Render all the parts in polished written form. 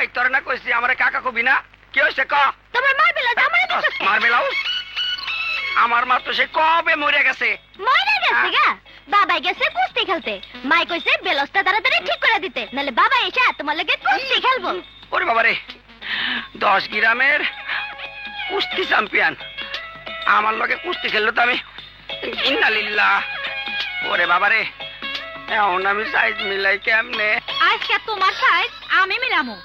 এই তোর না কইছি আমারে কাকা কবি না? কি হইছে ক? তোমার মার ব্লাউজ আমারে দিতেছে। মার ব্লাউজ? আমার মা তো সে কবে মরে গেছে। মরে গেছে গা? বাবা গেছে কুস্তি খেলতে, মাই কইছে ব্লাউজটা তাড়াতাড়ি ঠিক করে দিতে, নালে বাবা এসে তোমার লগে কুস্তি খেলবো। ওরে বাবা রে, 10 গ্রামের কুস্তি চ্যাম্পিয়ন আমার লগে কুস্তি খেললো তো আমি ইন্নালিল্লাহ। ওরে বাবা রে, এখন আমি সাইজ মিলাই কেমনে? আজকে তোমার সাইজ আমি মিলামু।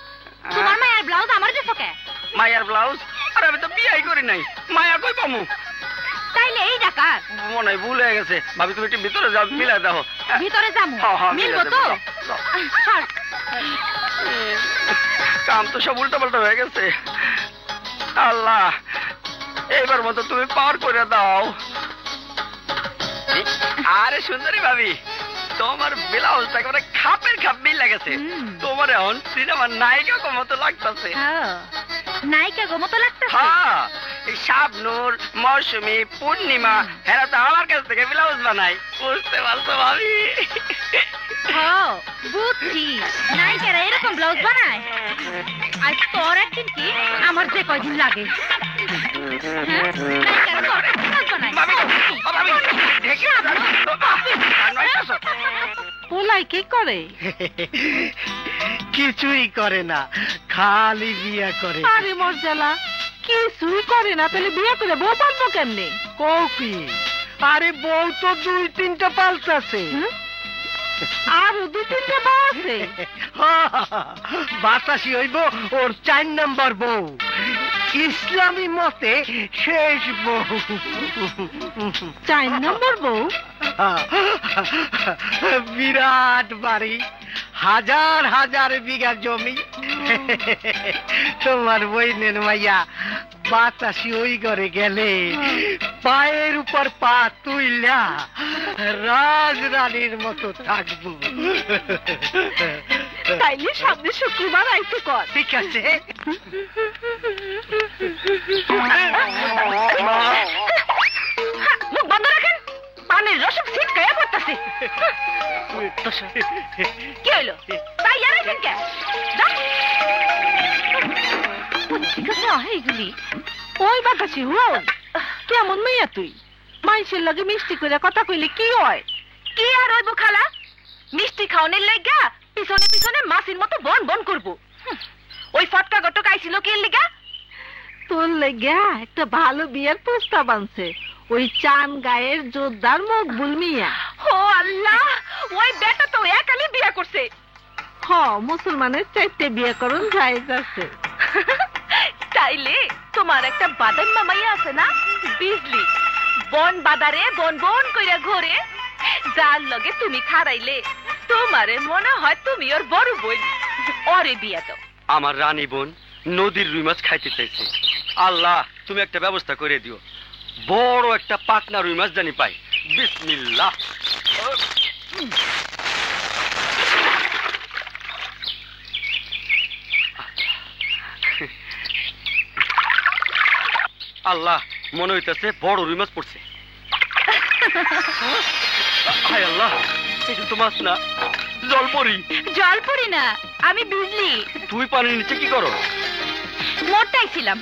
তোমার মায়ের ব্লাউজ আমার দিছো কে? মায়ার ব্লাউজ? আর আমি তো বিয়াই করি নাই, মায়া কই পামু? তাইলে এই ডাকার মনে হয় ভুল হয়ে গেছে। ভাবি তুমি একটু ভিতরে যাও, মিলাই দাও। ভিতরে যামু, মিলবো তো? কাম তো সব উল্টা পাল্টা হয়ে গেছে। আল্লাহ, এইবার মতো তুমি পার করে দাও। আরে সুন্দরী ভাবি, তোমার ব্লাউজটা করে খাপের খাপ মিল লাগেছে। তোমার এখন সিনেমার নায়িকা কো মতো লাগতেছে। নায়িকা গো মতো লাগতেছে? হ্যাঁ, এই শাবনূর, মৌসুমী, পূর্ণিমা এরা তো আমার কাছ থেকে ব্লাউজ বানায়। বুঝতে পারছো ভাবি? হ্যাঁ বুঝছি, নায়িকারা এরকম ব্লাউজ বানায়। আর তোর একদিন কি আমার যে কয়দিন লাগে। পোলাই কি করে? কিছুই করে না, খালি বিয়া করে। আরে মর্যালা, কিছুই করে না, তাহলে বিয়ে করে বউ পালবো কেমনে? কৌকি, আরে বউ তো 2-3টা পাল্টাছে। আরো 2-3টা বউ আছে? বাতাসি হইব ওর 4 নম্বর বউ, ইসলামী মতে শেষ বউ। 4 নম্বর বউ? বিরাট বাড়ি, হাজার হাজার বিঘা জমি। তোমার বইনের মাইয়া বাতাসি ওই ঘরে গেলে পায়ের উপর পা তুইলা রাজরানীর মতো থাকবো। তাইলে সামনে শুক্রবার আইতে কর। ঠিক আছে। মুখ বন্ধ রাখেন, পানির রসম ছিটকায়া পড়তাছে। কি হইলো? তাই জানাইছেন কে? এইগুলি ওই বাতাসি হুন, কেমন মেয়া তুই? মাইসের লগে মিষ্টি করে কথা কইলে কি হয়? কি আর হইব খালা, মিষ্টি খাওয়ানোর লাগা পিছনে পিছনে মাসির মতো বন বন করবো। ওই ফটকা গটক আইছিল কি লিগা? তোর লেগা একটা ভালো বিয়ের প্রস্তাব আনছে, ওই চান গায়ের জোরদার মকবুল মিয়া। ও আল্লাহ, ওই বেটা তো একালি বিয়ে করছে। হ, মুসলমানের 4টে বিয়ে করুন জায়েজ আছে। তাইলে তোমার একটা বাদাম মামাইয়া আছে না, বিজলি, বন বাদারে বন বন কইরা ঘরে, যার লগে তুমি খারাইলে তোমারে মনে হয় তুমি ওর বড় বোন, ওরে বিয়া দাও। আমার রানী বোন নদীর রুই মাছ খাইতে চাইছে। আল্লাহ, তুমি একটা ব্যবস্থা করে দিও, বড় একটা পাকনা রুই মাছ জানি পাই। বিসমিল্লাহ। আল্লাহ, মনে হইতেছে বড় রুই মাছ পড়ছে। হায় আল্লাহ, এটা তো মাছ না, জলপরি। জলপুরি না, আমি বিজলি। তুই পানির নিচে কি করো? মরটাইছিলাম।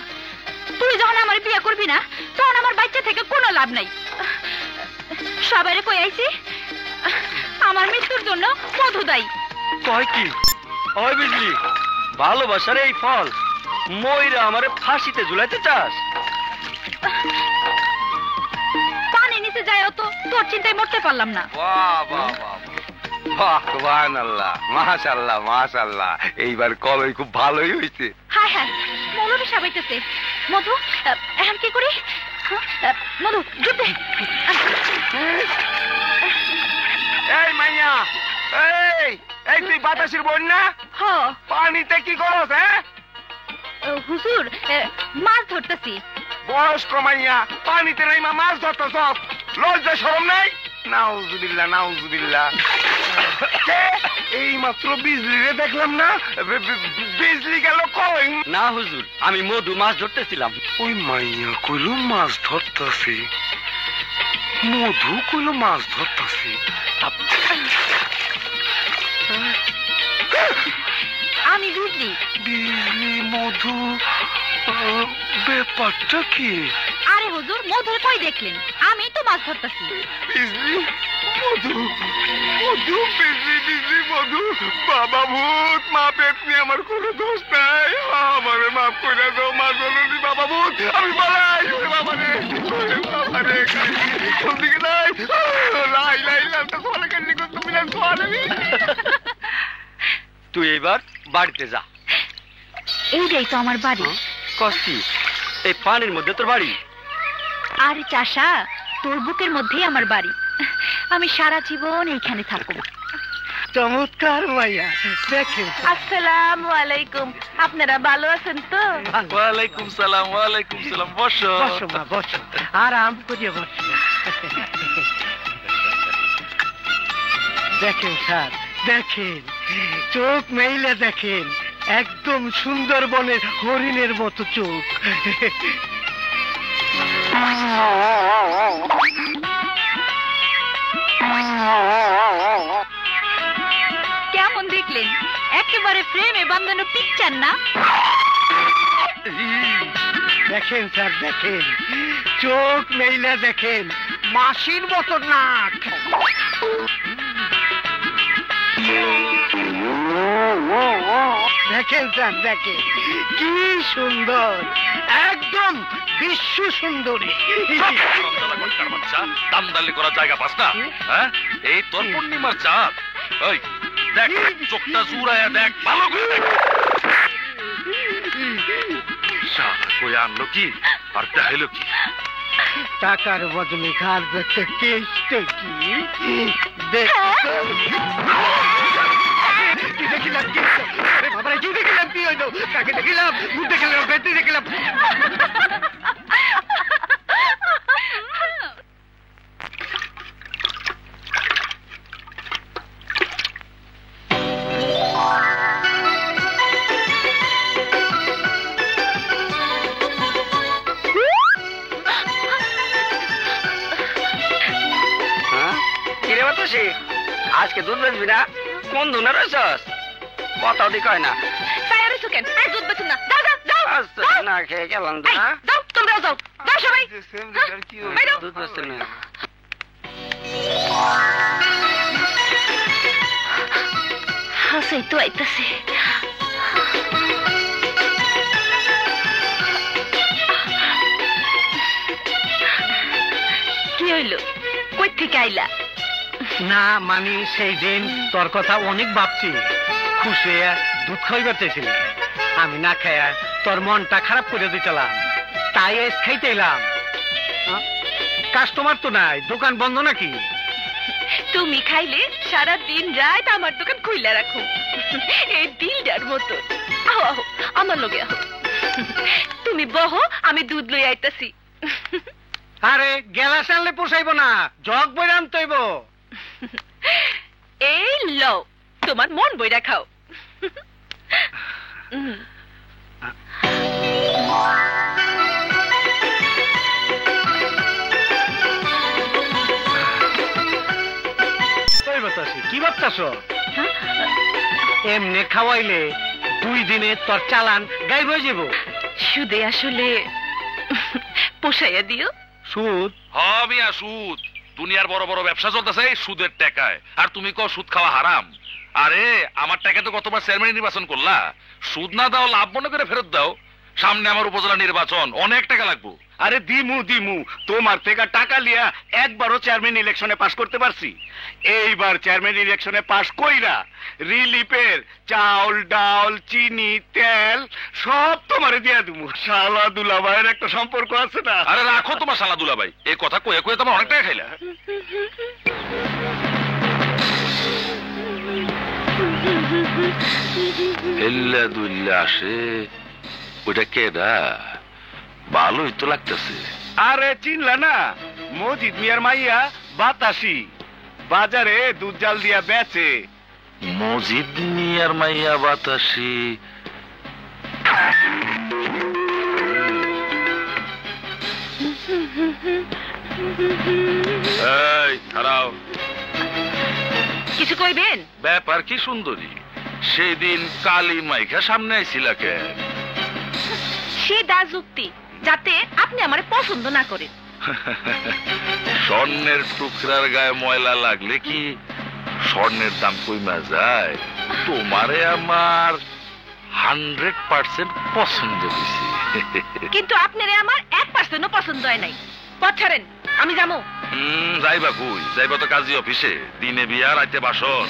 তুই যখন আমার বিয়ে করবি না, তখন আমার বাচ্চা থেকে কোনো লাভ নাই। সবাইরে কই আইছি আমার মৃত্যুর জন্য মধু দায়ী। কয় কি? ওই বিজলি, ভালোবাসার এই ফল ময়রা আমারে ফাঁসিতে ঝুলাইতে চাস? পানি নিচে যায় তো তোর চিন্তায় মরতে পারলাম না। বাহ বাহ বাহ বাহ, সুবহানাল্লাহ, মাশাআল্লাহ মাশাআল্লাহ, এইবার কলই খুব ভালোই হইছে। হায় হায়, মৌলবী সাবাইতেছে। মধু, এখন কি করি? মধু জুতে। এই মাইয়া, এই এই তুই বাতাসের বোন না? হ পানিতে কি করছ? হ্যাঁ হুজুর, মাছ ধরতেছি। বয়স্ক মাইয়া, পানিতে নাই মাছ ধরতেছ, লজ্জা শরম নাই? নাউজুবিল্লাহ নাউজুবিল্লাহ। এই মাত্র বিজলিরে দেখলাম না, বিজলি গেল কই? না হুজুর, আমি মধু মাছ ধরতেছিলাম। ওই মাইয়া কইলো মাছ ধরতাছে, মধু কইলো মাছ ধরতাছে। আমি বুঝলি। মধু ব্যাপারটা কি? আরে হুজুর মধুর কই দেখলেন? আমি তো মাছ ধরতেছি। বিজলি মধু মধু বিজলি মধু। বাবা ভূত মা পেতনি, আমার কোনো দোষ নাই, আমারে মাফ করে দাও মা জননী। বাবা ভূত আমি পালাই। বাবা রে বাবা রে, কোন দিকে নাই? লাই লাই লালটা সলে কেন তুমি না সলে? তুই এবার বাড়িতে যা। এইটাই তো আমার বাড়ি। কষ্টি এই পানির মধ্যে তোর বাড়ি? আর চাষা, তোর বুকের মধ্যেই আমার বাড়ি। আমি সারা জীবন এইখানে থাকবো। চমৎকার মাইয়া, দেখেন। আসসালামু আলাইকুম। আপনারা ভালো আছেন তো? ওয়ালাইকুম সালাম। ওয়ালাইকুম সালাম। বসো বসো মা বসো, আরাম করিয়া বসো। দেখেন স্যার, দেখেন, চোখ মেইলে দেখেন, একদম সুন্দরবনের হরিণের মতো চোখ। কেমন দেখলেন? একেবারে ফ্রেমে বাঁধানো পিকচার না? দেখেন স্যার, দেখেন, চোখ মেইলে দেখেন, মাসির মতো নাক। দেখেন স্যার, দেখেন, কি সুন্দর, একদম বিশ্ব সুন্দরী। দামদালি করার জায়গা পাস না? হ্যাঁ, এই তোর পূর্ণিমার চাঁদ। ওই দেখ, চোখটা জুড়াইয়া দেখ, ভালো করে দেখ। কই আনলো কি আর দেখাইলো কি? টাকার বদলে ঘর দেখতে কেষ্ট কি দেখিলাম, বাবারে কি দেখিলাম, কি হইল? তাকে দেখিলাম, মুখ দেখিলাম, বেটি দেখিলাম। আজকে দুধ বেচবি না? কোন ধুনে রয়েছস? কথাও দি কয় না। দুধ বেচুন না। যাও যাও যাও। আচ্ছা, না খেয়ে গেলাম তো। হ্যাঁ, যাও, তোমরাও যাও। যাও সবাই। দুধ বেচতে না। হাসি তো আইতাছে। কি হইলো? কই থেকে আইলা? না মানে সেই দিন তোর কথা অনেক ভাবছি, খুশি দুধ খাইবার চাইছিলি, আমি না খাইয়া তোর মনটা খারাপ করে দিছিলাম, তাই এস খাইতে এলাম। কাস্টমার তো নাই, দোকান বন্ধ নাকি? তুমি খাইলে সারা দিন রাত আমার দোকান খুইলা রাখো, এই দিলটার মতো। আহো আহো, আমার লগে আহো। তুমি বহো, আমি দুধ লই আইতাছি। আরে গেলাস আনলে পোষাইব না, জগ বই আনতে হইব। এই লও, তোমার মন বইরা খাও। কি ভাবতাছ? এমনি খাওয়াইলে 2 দিনে তোর চালান গায়েব হয়ে যাব। সুদে আসলে পোষাইয়া দিও। সুদ? হবিয়া সুদ। দুনিয়ার বড় বড় ব্যবসা চলতেছে সুদের টাকায়, আর তুমি কও সুদ খাওয়া হারাম। আরে আমার টাকা তো কতবার চেয়ারম্যান নির্বাচন করলা, সুদ না দাও লাভ মনে করে ফেরত দাও। সামনে আমার উপজেলা নির্বাচন, অনেক টাকা লাগবে। আরে দিমু দিমু, তোমার থেকে টাকা লিয়া একবারও চেয়ারম্যান ইলেকশনে পাস করতে পারছি। এইবার চেয়ারম্যান ইলেকশনে পাস কইরা রিলিফের চাউল ডাউল চিনি তেল সব তোমারে দিয়া দিমু। শালা দুলাভাইয়ের একটা সম্পর্ক আছে না? আরে রাখো তোমার শালা দুলাভাই, এই কথা কয়ে কয়ে তোমার অনেক টাকা খাইলা। এল্লা দুল্লা আসে, ওইটা কেডা? ভালোই তো লাগতেছে। আরে চিনলা না, মজিদ মিয়ার মাইয়া বাতাসি, বাজারে দুধ জাল দিয়া বেচে। মজিদ মিয়ার মাইয়া বাতাসি? এই দাঁড়াও। কিছু কইবেন? ব্যাপার কি সুন্দরী, সেদিন কালী মাইখা সামনে আইছিলা কেন? সেটা যুক্তি, যাতে আপনি আমার পছন্দ না করেন। স্বর্ণের টুকরার গায়ে ময়লা লাগলে কি স্বর্ণের দাম কমে যায়? তোমারে আমার 100% পছন্দ হয়েছে। কিন্তু আপনারে আমার 1% পছন্দ হয় নাই। পথ ছাড়েন, আমি যাবো। যাইবা কই? যাইবা তো কাজী অফিসে, দিনে বিয়া রাতে বাসর।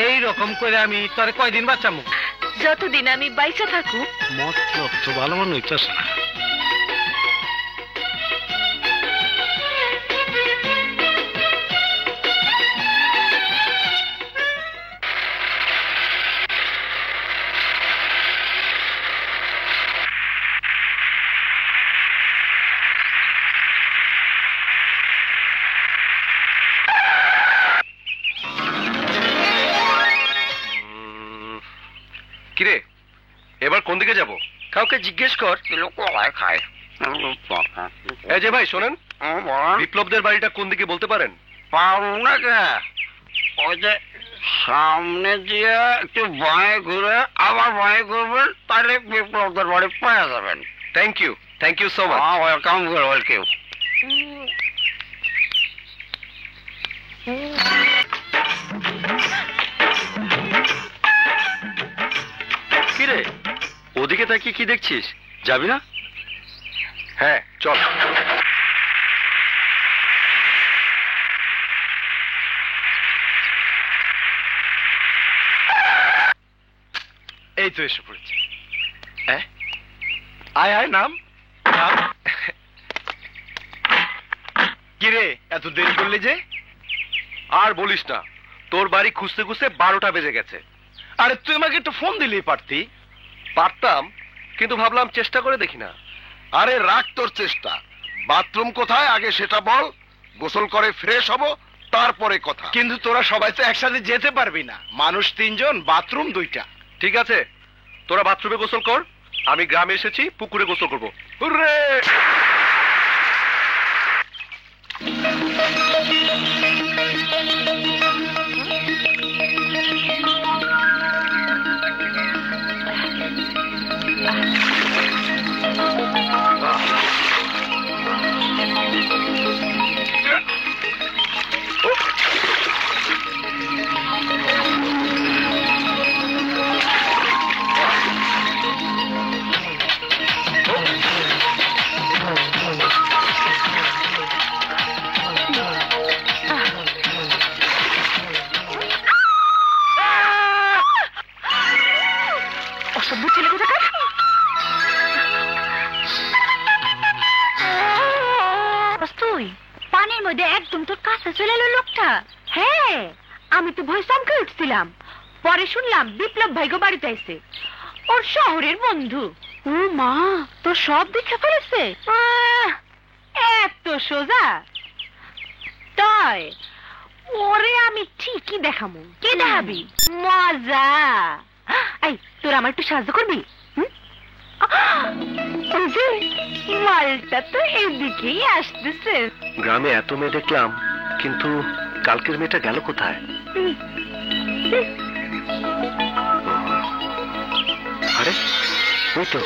এইরকম করে আমি তোরে কয়দিন বাঁচামু? যতদিন আমি বাইসা থাকুক। মতলব তো ভালো মনে হইতেছে না। কিরে, এবার কোন দিকে যাব? কাউকে জিজ্ঞেস কর। খায় এই যে ভাই শোনেন, বিপ্লবদের বাড়িটা কোন দিকে বলতে পারেন? পারবো না কে? ওই যে সামনে দিয়ে একটু বাঁয়ে ঘুরে আবার বাঁয়ে ঘুরবেন, তাহলে বিপ্লবদের বাড়ি পাওয়া যাবেন। Thank you so much. Welcome welcome. কিরে, ওদিকে তাকিয়ে কি দেখছিস? যাবি না? হ্যাঁ চল। এই তো এসে পড়েছি। আয় আয়, নাম। কিরে, এত দেরি করলি যে? আর বলিস না, তোর বাড়ি খুঁজতে খুঁজতে 12টা বেজে গেছে। আরে তুই আমাকে একটু ফোন দিলেই পারতি। পারতাম, কিন্তু ভাবলাম চেষ্টা করে দেখি না। আরে রাখ তোর চেষ্টা, বাথরুম কোথায় আগে সেটা বল, গোসল করে ফ্রেশ হব তারপরে কথা। কিন্তু তোরা সবাই তো একসাথে যেতে পারবি না, মানুষ 3 জন, বাথরুম 2টা। ঠিক আছে, তোরা বাথরুমে গোসল কর, আমি গ্রামে এসেছি, পুকুরে গোসল করবো। হুররে! পানির মধ্যে একদম তোর কাছে চলে এলো লোকটা। হ্যাঁ, আমি তো ভয় চমকে উঠছিলাম। পরে শুনলাম বিপ্লব ভাইগো বাড়িতে আইছে, ওর শহরের বন্ধু। ও মা, তো সব দেখে ফেলেছে? এত সোজা? তাই ওরে আমি ঠিকই দেখামু। কে দেখাবি? মজা। এই, তোর আমার একটু সাহায্য করবি? মালটা তো এদিকেই আসতেছে। গ্রামে এত মেয়ে দেখলাম, কিন্তু কালকের মেয়েটা গেল কোথায়? আরে ওই তো।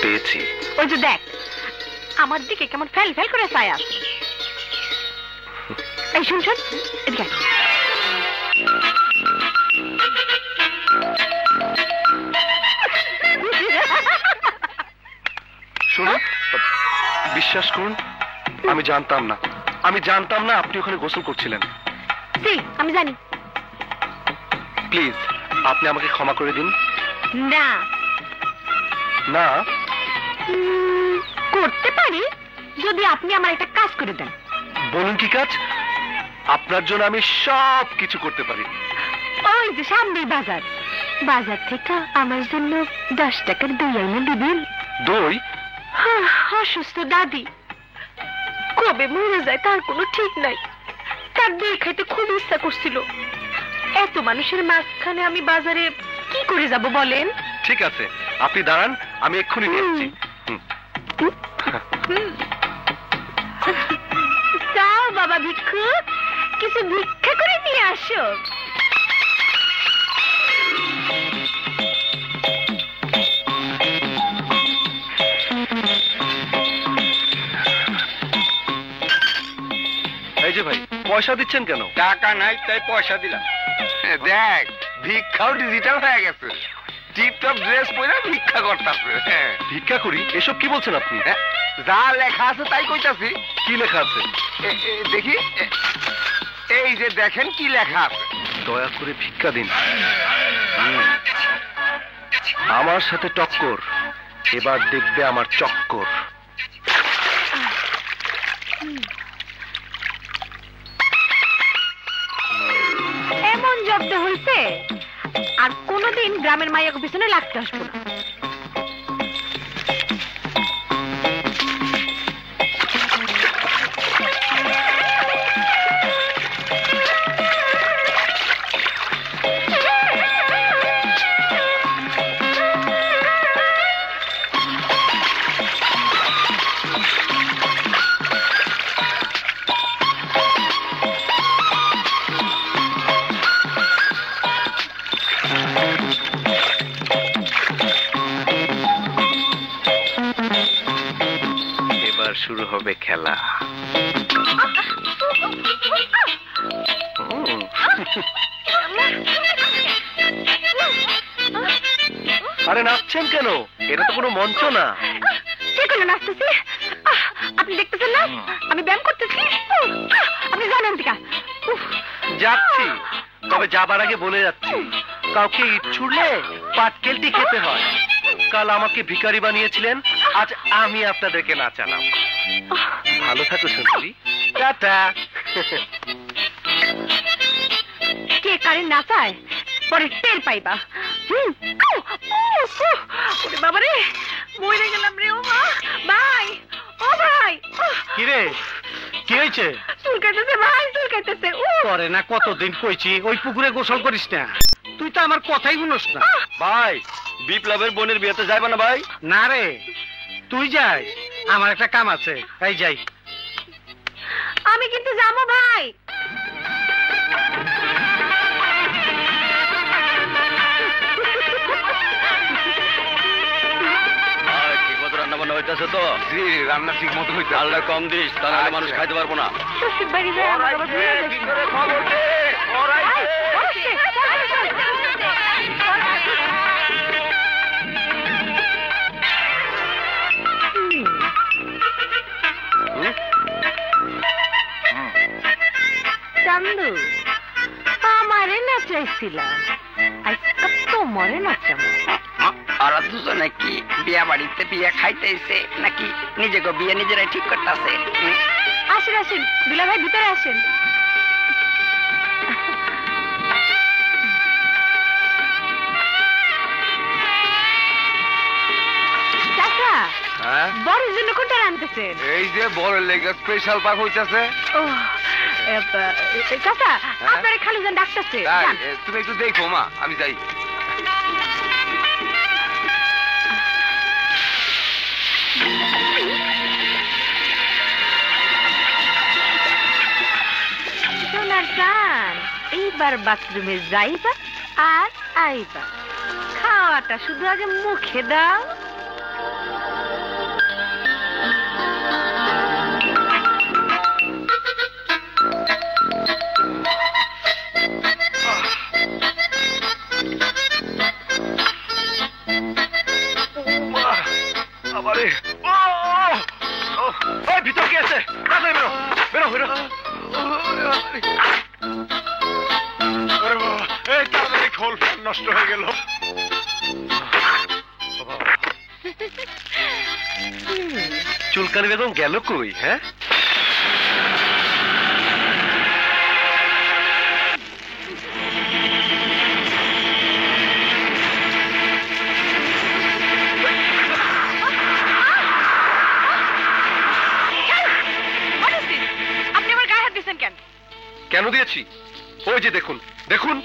পেয়েছি। ওই যে দেখ আমার দিকে কেমন ফেল ফেল করে চায় আস। এই শুন শুন এদিকে আয়। শুনুন, বিশ্বাস করুন আমি জানতাম না আপনি ওখানে গোসল করছিলেন। জি আমি জানি। প্লিজ আপনি আমাকে ক্ষমা করে দিন। না না করতে পারি যদি আপনি আমার একটা কাজ করে দেন। বলুন কি কাজ? আপনার জন্য আমি সব কিছু করতে পারি। ওই যে সামনেই বাজার, বাজার থেকে আমার জন্য 10 টাকার দই এনে দিবেন। দই? অসুস্থ দাদি কবে মরে যায় তার কোনো ঠিক নাই। তার দই খাইতে খুব ইচ্ছা করছিল। এত মানুষের মাঝখানে আমি বাজারে কি করে যাব বলেন? ঠিক আছে আপনি দাঁড়ান, আমি এক্ষুনি নিয়ে আসছি। যাও বাবা ভিক্ষুক, কিছু ভিক্ষা করে নিয়ে আসো। এই যে ভাই পয়সা দিচ্ছেন কেন? টাকা নাই তাই পয়সা দিলাম। দেখ ভিক্ষাও ডিজিটাল হয়ে গেছে। টিপটপ ড্রেস পরে ভিক্ষা করতেছে। ভিক্ষা করি? এসব কি বলছেন আপনি? যা লেখা আছে তাই কইতাছি। কি লেখা আছে? দেখি এই যে দেখেন কি লেখা আছে। দয়া করে ভিক্ষা দিন। আমার সাথে টক্কর, এবার দেখবে আমার চক্কর। এমন জব্দ হইছে আর কোনোদিন গ্রামের মাইয়াকে পিছনে লাগতে আসবো না। শুরু হবে খেলা। আরে নাচছেন কেন? এটা তো কোনো মঞ্চ না। কে করে নাচতেছি? আপনি দেখতেছেন না আমি ব্যায়াম করতেছি? আপনি জানেন টিকা। যাচ্ছি, তবে যাবার আগে বলে যাচ্ছি কাউকে ইট ছুড়লে পাটকেলটি খেতে হয়। কাল আমাকে ভিখারি বানিয়েছিলেন, আজ আমি আপনাদেরকে নাচালাম। ভালো থাকো সুন্দরী, টাটা। কে কারে নাচায় পরে টের পাইবা। ওরে বাবা রে, মরে গেলাম রে। ও মা, ভাই, ও ভাই। কি রে, কি হয়েছে? চুল কাটতেছে ভাই, চুল কাটতেছে। করে না কতদিন কইছি ওই পুকুরে গোসল করিস না। তুই তো আমার কথাই শুনস না। ভাই বিপ্লবের বোনের বিয়েতে যাইবা না ভাই? না রে, তুই যাই, আমার একটা কাম আছে, তাই যাই। আমি কিন্তু যাবো ভাই। ঠিক মতো রান্না বান্না হইতেছে তো? জি রান্না ঠিক মতো হইতে। চালটা কম দিস, তাহলে মানুষ খাইতে পারবো না। বাড়ি যায় আমার আবার ভুলে যাচ্ছি। চান্দু আমারে নাচাইছিলা, আজকে তোমারে নাচাবো। ওরা দুজনে কি বিয়া বাড়িতে বিয়া খাইতেছে নাকি নিজেকে বিয়ে নিজেরাই ঠিক করতেছে? আসেন আসেন দুলা ভাই, ভিতরে আসেন। চাচা বড়ের জন্য কোনটা রাঁধতেছেন? এই যে বড় লেগে স্পেশাল পাক হইতাছে। ও চাচা আপনারা খালি যান ডাকতেছে। তুমি একটু দেখো মা, আমি যাই। যান, এইবার বাথরুমে যাইবা আর আইবা। খাওয়াটা শুধু আগে মুখে দাও। ভিতর কি আছে? বেরো বেরো বেরো। এই তাড়াতাড়ি খোল, ফ্যান নষ্ট হয়ে গেল। চুলকানি বেগম গেল কই? হ্যাঁ, কেন দিয়েছি? ওই যে দেখুন দেখুন।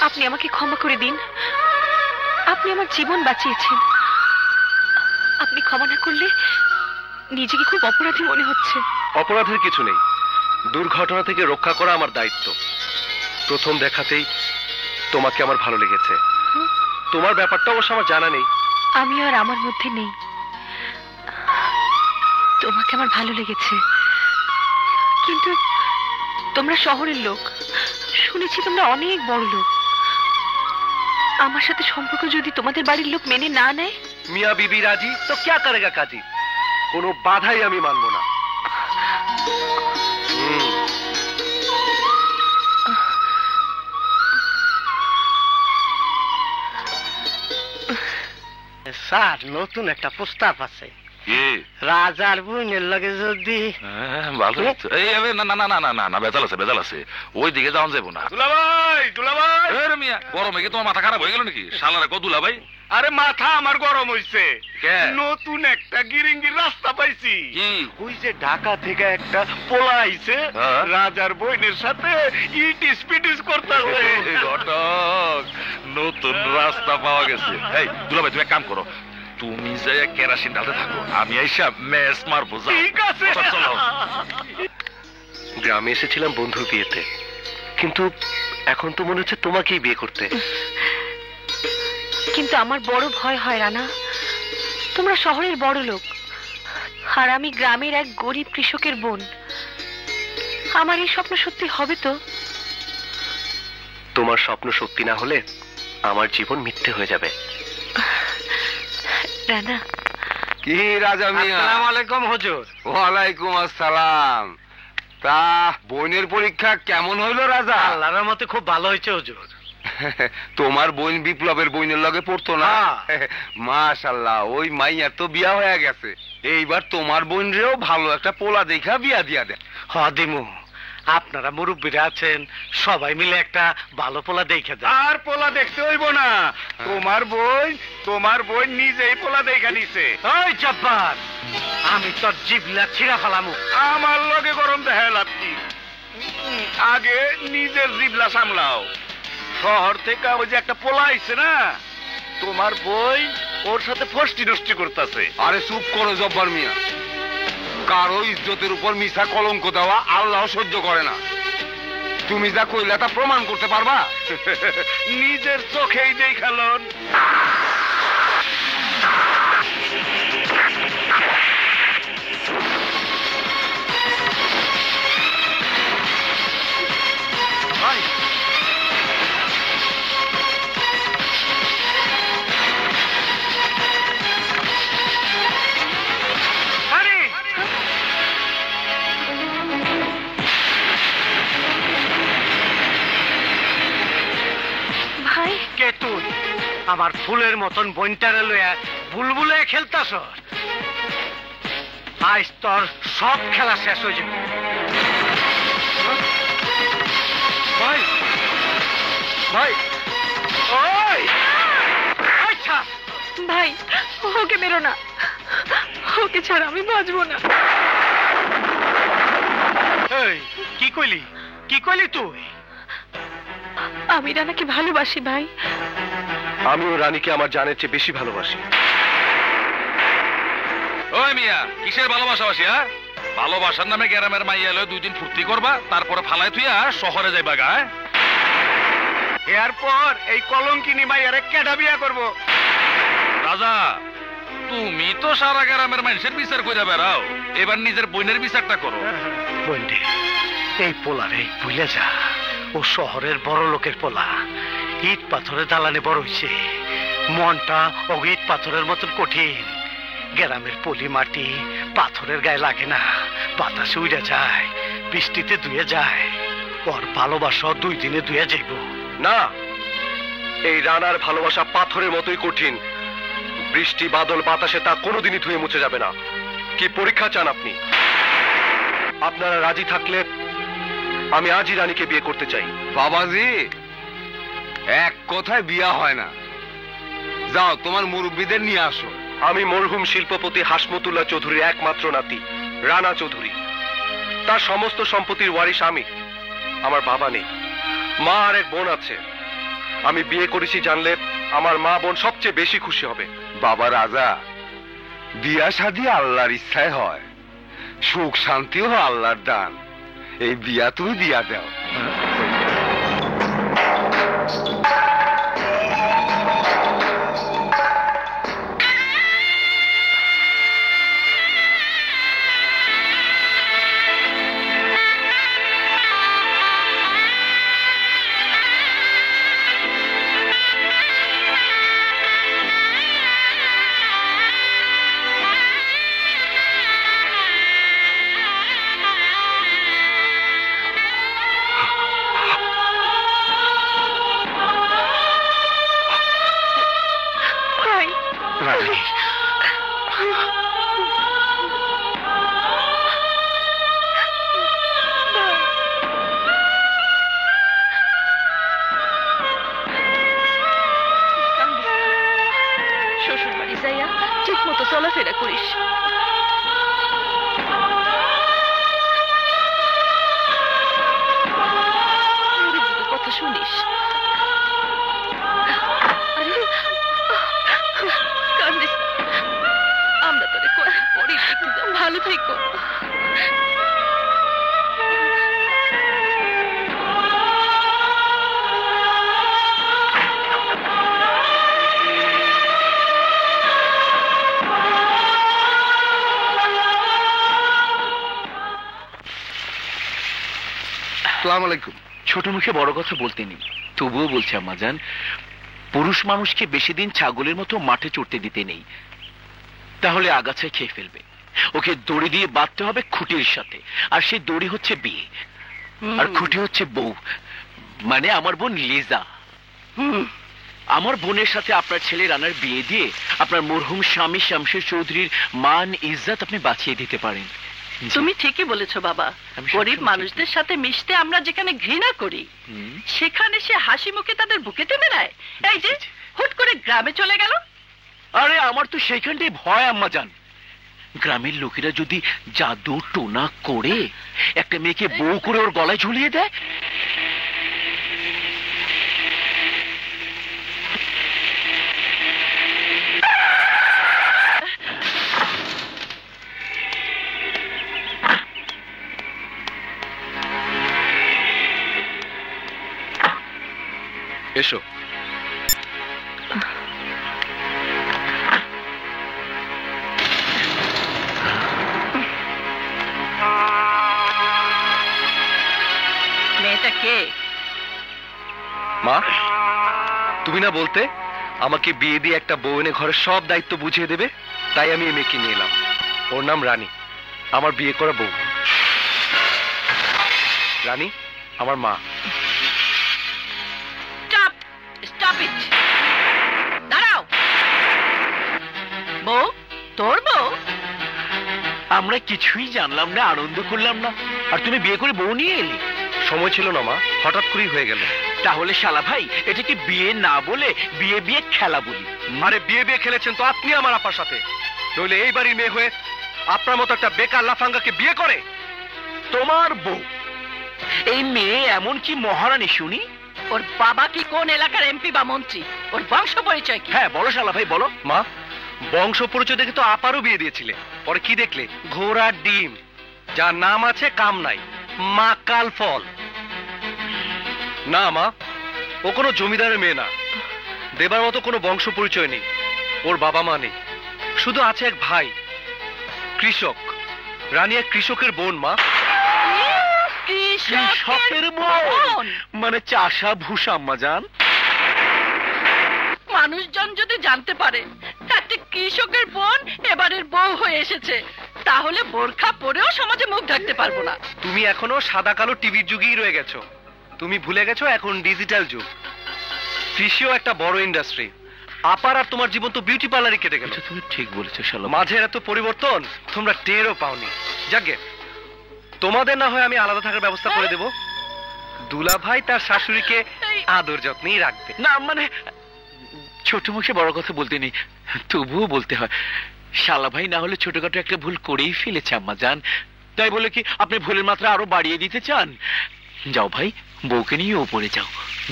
আপনি আমাকে ক্ষমা করে দিন। আপনি আমার জীবন বাঁচিয়েছেন। আপনি ক্ষমা না করলে নিজেকে খুব অপরাধী মনে হচ্ছে। অপরাধের কিছু নেই, দুর্ঘটনা থেকে রক্ষা করা আমার দায়িত্ব। প্রথম দেখাতেই তোমাকে আমার ভালো লেগেছে। তোমার ব্যাপারটা অবশ্য আমার জানা নেই। আমি আর আমার মধ্যে নেই। তোমাকে আমার ভালো লেগেছে, কিন্তু তোমরা শহরের লোক, শুনেছি তোমরা অনেক বড় লোক। আমার সাথে সম্পর্ক যদি তোমাদের বাড়ির লোক মেনে না নেয়? মিয়া বিবি রাজি তো ক্যা করেগা কাজী, কোনো বাধাই আমি মানব না। স্যার, নতুন একটা প্রস্তাব আছে। রাজার বোনের লগে যদি ভালো হতো। এই না না না না না না, বেজাল আছে বেজাল আছে, ওই দিকে যাওয়া যাবো না। দুলাভাই দুলাভাই, মিয়া গরমে কি তোমার মাথা খারাপ হয়ে গেল নাকি? শালারা কো দুলাভাই? আরে মাথা আমার গরম হইছে। নতুন একটা গিরিঙ্গির রাস্তা পাইছি। ওই যে ঢাকা থেকে একটা পোলা আইছে, রাজার বোনের সাথে ইটিস পিটিস করতেছে। ঘটক, নতুন রাস্তা পাওয়া গেছে। এই দুলাভাই, তুমি এক কাম করো, তুমি যে কেরাসিন ঢালতে থাকো, আমি আইসা মেস মারবো। ঠিক আছে। চলো। গ্রামে এসেছিলাম বন্ধুর বিয়েতে, কিন্তু এখন তো মনে হচ্ছে তোমাকেই বিয়ে করতে। কিন্তু আমার বড় ভয় হয় রানা। তোমরা শহরের বড় লোক, আর আমি গ্রামের এক গরিব কৃষকের বোন। আমার এই স্বপ্ন সত্যি হবে তো? তোমার স্বপ্ন সত্যি না হলে আমার জীবন মিথ্যে হয়ে যাবে। রানা। কি রাজা মিয়া? আসসালামু আলাইকুম হুজুর। ওয়ালাইকুম আসসালাম। তা বোনের পরীক্ষা কেমন হইল রাজা? আল্লাহর মতে খুব ভালো হয়েছে হুজুর। তোমার বোন বিপ্লবের বোনের লগে পড়তো না? মাশাআল্লাহ, ওই মাইয়ার তো বিয়া হয়ে গেছে। এইবার তোমার বোন রেও ভালো একটা পোলা দেখা বিয়া দিয়া দে। দিমু, আপনারা মুরব্বীরা আছেন, সবাই মিলে একটা ভালো পোলা দেখে দেন। আর পোলা দেখতে হইব না, তোমার বোন নিজেই পোলা দেখা নিছে। ওই জব্বার, আমি তোর জিবলা ছিঁড়া ফেলামু। আমার লগে গরম দেখা লাভি, আগে নিজের জিবলা সামলাও। শহর থেকে ওই যে একটা পোলা আইছে না, তোমার বই ওর সাথে ফষ্টি নষ্টি করতেছে। আরে চুপ করো জব্বার মিয়া, কারো ইজ্জতের উপর মিছা কলঙ্ক দেওয়া আল্লাহ সহ্য করে না। তুমি যা কইলা তা প্রমাণ করতে পারবা? নিজের চোখেই দেখালন। ভাই ভাই কে তুই? আমার ফুলের মতন বইনটারে লইয়া বুলবুলে খেলতাছ? আজ তোর সব খেলা শেষ হয়ে যাবে। ভাই ভাই ওই আচ্ছা ভাই ওকে মেরো না, ওকে ছাড়া আমি বাঁচবো না। এই কি কইলি? কি কইলি তুই? আমি রানাকে ভালোবাসি ভাই। আমিও রানীকে আমার জানের চেয়ে বেশি ভালোবাসি। ওই মিয়া কিসের ভালোবাসাবাসি? হ্যাঁ, ভালোবাসার নামে গ্রামের মাইয়া লয়ে 2 দিন ফুর্তি করবা, তারপরে ফালাই থুইয়া শহরে যাইবা গা? এরপর এই কলঙ্কিনী মাইয়ারে কেডা বিয়া করব? রাজা, তুমি তো সারা গ্রামের মানুষের বিচার কইরা বেড়াও, এবার নিজের বোনের বিচারটা করো। বন্ডে এই পোলারে ভুলে যা, ও শহরের বড় লোকের পোলা, ইট পাথরের দালানে বড় হইছে। মনটা ও ইট পাথরের মতন কঠিন। গ্রামের পলি মাটি পাথরের গায়ে লাগে না, বাতাসে উড়ে যায়, বৃষ্টিতে ধুয়ে যায়। ওর ভালোবাসা 2 দিনে ধুয়ে যাইব। না, এই রানার ভালোবাসা পাথরের মতোই কঠিন। বৃষ্টি বাদল বাতাসে তা কোনোদিনই ধুয়ে মুছে যাবে না। কি পরীক্ষা চান আপনি? আপনারা রাজি থাকলে আমি আজই রানীকে বিয়ে করতে চাই। বাবাজি, এক কথায় বিয়া হয় না। যাও তোমার মুরব্বীদের নিয়ে আসো। আমি মরহুম শিল্পপতি হাসমতুল্লাহ চৌধুরীর একমাত্র নাতি রানা চৌধুরী। তার সমস্ত সম্পত্তির ওয়ারিশ আমি। আমার বাবা নেই, মা আর এক বোন আছে। আমি বিয়ে করেছি জানলে আমার মা বোন সবচেয়ে বেশি খুশি হবে। বাবা রাজা, বিয়া শাদী আল্লাহর ইচ্ছায় হয়, সুখ শান্তিও আল্লাহর দান। এই বিয়া তুমি দিয়া দাও। রানী, শ্বশুর বাড়ি যাইয়া ঠিক মতো চলাফেরা করিস। মুরব্বিদের কথা শুনিস। আরে, কান্দিস না। আমরা তোরে কয়েক পরেই দেখে যাও। ভালো থেকো। আসসালামু আলাইকুম। ছোট মুখে বড় কথা বলতে নেই, তবুও বলছি আম্মাজান, পুরুষ মানুষকে বেশি দিন ছাগলের মতো মাঠে চড়তে দিতে নেই, তাহলে আগাছায় খেয়ে ফেলবে। ওকে দড়ি দিয়ে বাঁধতে হবে খুঁটির সাথে, আর সেই দড়ি হচ্ছে বিয়ে, আর খুঁটি হচ্ছে বউ, মানে আমার বোন লিজা। আমার বোনের সাথে আপনার ছেলে রানার বিয়ে দিয়ে আপনার মরহুম স্বামী শামশের চৌধুরীর মান ইজ্জত আপনি বাঁচিয়ে দিতে পারেন। তুমি ঠিকই বলেছো বাবা। আমি গরিব সবসময় মানুষদের সাথে মিশতে আমরা যেখানে ঘৃণা করি, সেখানে সে হাসি মুখে তাদের বুকে টেনে নেয়। এই যে হুট করে গ্রামে চলে গেল। আরে আমার তো সেইখানটাই ভয় আম্মাজান। গ্রামের লোকেরা যদি জাদু টোনা করে একটা মেয়েকে বউ করে ওর গলায় ঝুলিয়ে দেয়, এসো। মেয়েটা কে? মা, তুমি না বলতে আমাকে বিয়ে দিয়ে একটা বউ এনে ঘরের সব দায়িত্ব বুঝিয়ে দেবে, তাই আমি এই মেয়েকে নিয়ে এলাম। ওর নাম রানী, আমার বিয়ে করা বউ। রানী আমার মা। Stop, stop it. দাঁড়াও। বউ, তোর বউ? আমরা কিছুই জানলাম না, আনন্দ করলাম না, আর তুমি বিয়ে করে বউ নিয়ে এলি। সময় ছিল না মা, হঠাৎ করেই হয়ে গেল। তাহলে শালা ভাই এটাকে বিয়ে না বলে বিয়ে বিয়ে খেলা বলি। আরে বিয়ে বিয়ে খেলেছেন তো আপনি আমার আপার সাথে, নইলে এই বাড়ির মেয়ে হয়ে আপনার মতো একটা বেকার লাফাঙ্গাকে বিয়ে করে? তোমার বউ এই মেয়ে এমন কি মহারানী শুনি? ওর বাবা কি কোন এলাকার এমপি বা মন্ত্রী? ওর বংশ পরিচয় কি? হ্যাঁ বলো শালা ভাই বলো। মা, বংশ পরিচয় দেখে তো আপারও বিয়ে দিয়েছিলে, পরে কি দেখলে? ঘোড়ার ডিম, যার নাম আছে কাম নাই, মাকাল ফল। না মা, ও কোনো জমিদারের মেয়ে না, দেবার মতো কোনো বংশ পরিচয় নেই, ওর বাবা মা নেই, শুধু আছে এক ভাই কৃষক। রানী এক কৃষকের বোন মা। কৃষকের বোন মানে চাষা ভূষা আম্মা জান। মানুষজন যদি জানতে পারে একটা কৃষকের বোন এবারের বউ হয়ে এসেছে, তাহলে বোরখা পরেও সমাজে মুখ ঢাকতে পারবো না। তুমি এখনো সাদা কালো টিভির যুগেই রয়ে গেছো, তুমি ভুলে গেছো এখন ডিজিটাল যুগ। কৃষিও একটা বড় ইন্ডাস্ট্রি। আপার আর তোমার জীবন তো বিউটি পার্লারই কেটে গেল। তুমি ঠিক বলেছো শালা। মাঝের এত পরিবর্তন তোমরা টেরও পাওনি। যাকে তোমাদের না হয় আমি আলাদা থাকার ব্যবস্থা করে দেব, দুলা ভাই তার শাশুড়িকে আদর যত্নেই রাখবে। না মানে ছোট মুখে বড় কথা বলতে নেই, তবুও বলতে হয়। শালা ভাই না হলে ছোটখাটো একটা ভুল করেই ফেলেছে আম্মা জান, তাই বলে কি আপনি ভুলের মাত্রা আরো বাড়িয়ে দিতে চান? যাও ভাই, বউকে নিয়ে ওপরে যাও।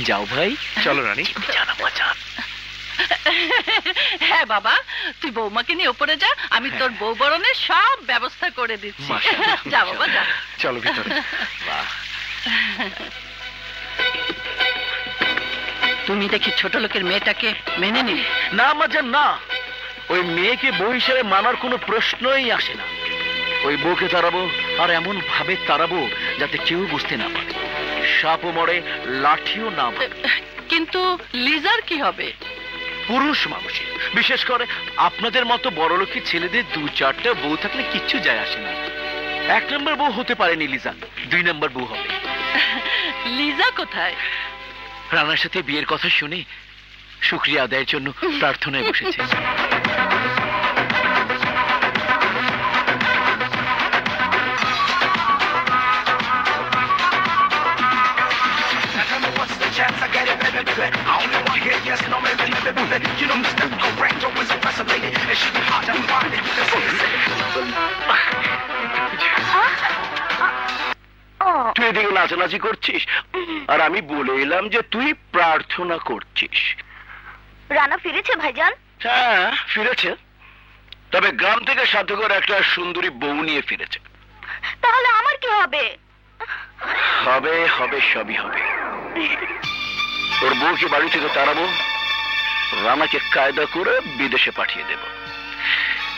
যাও ভাই, চলো রানী। হ্যাঁ বাবা, তুই বৌমাকে নিয়ে ওপরে যা, আমি তোর বউ বরণের সব ব্যবস্থা করে দিচ্ছি। যা বাবা যা। চলো ভিতরে। তুমি দেখি ছোট লোকের মেয়েটাকে মেনে নিলে? না আম্মা জান না, ওই মেয়েকে বউ হিসেবে মানার কোনো প্রশ্নই আসে না। ওই বউকে তাড়াবো, আর এমন ভাবে তাড়াবো যাতে কেউ বুঝতে না পারে, সাপও মরে লাঠিও না মারে। কিন্তু লিজার কি হবে? পুরুষ মানুষের, বিশেষ করে আপনাদের মতো বড়লোকি ছেলেদের 2-4টা বউ থাকলে কিচ্ছু যায় আসে না। 1 নম্বর বউ হতে পারেনি লিজা, 2 নম্বর বউ হবে। লিজা কোথায়? রানার সাথে বিয়ের কথা শুনে শুকরিয়া আদায়ের জন্য প্রার্থনায় বসেছে। তুই এদিকে নাচানাচি করছিস, আর আমি বলে এলাম যে তুই প্রার্থনা করছিস। রানা ফিরেছে ভাইজান? হ্যাঁ ফিরেছে, তবে গ্রাম থেকে সাথে করে একটা সুন্দরী বউ নিয়ে ফিরেছে। তাহলে আমার কি হবে? হবে হবে, সবই হবে। ওর বউকে বাড়ি থেকে তাড়াবো, রানাকে কায়দা করে বিদেশে পাঠিয়ে দেব,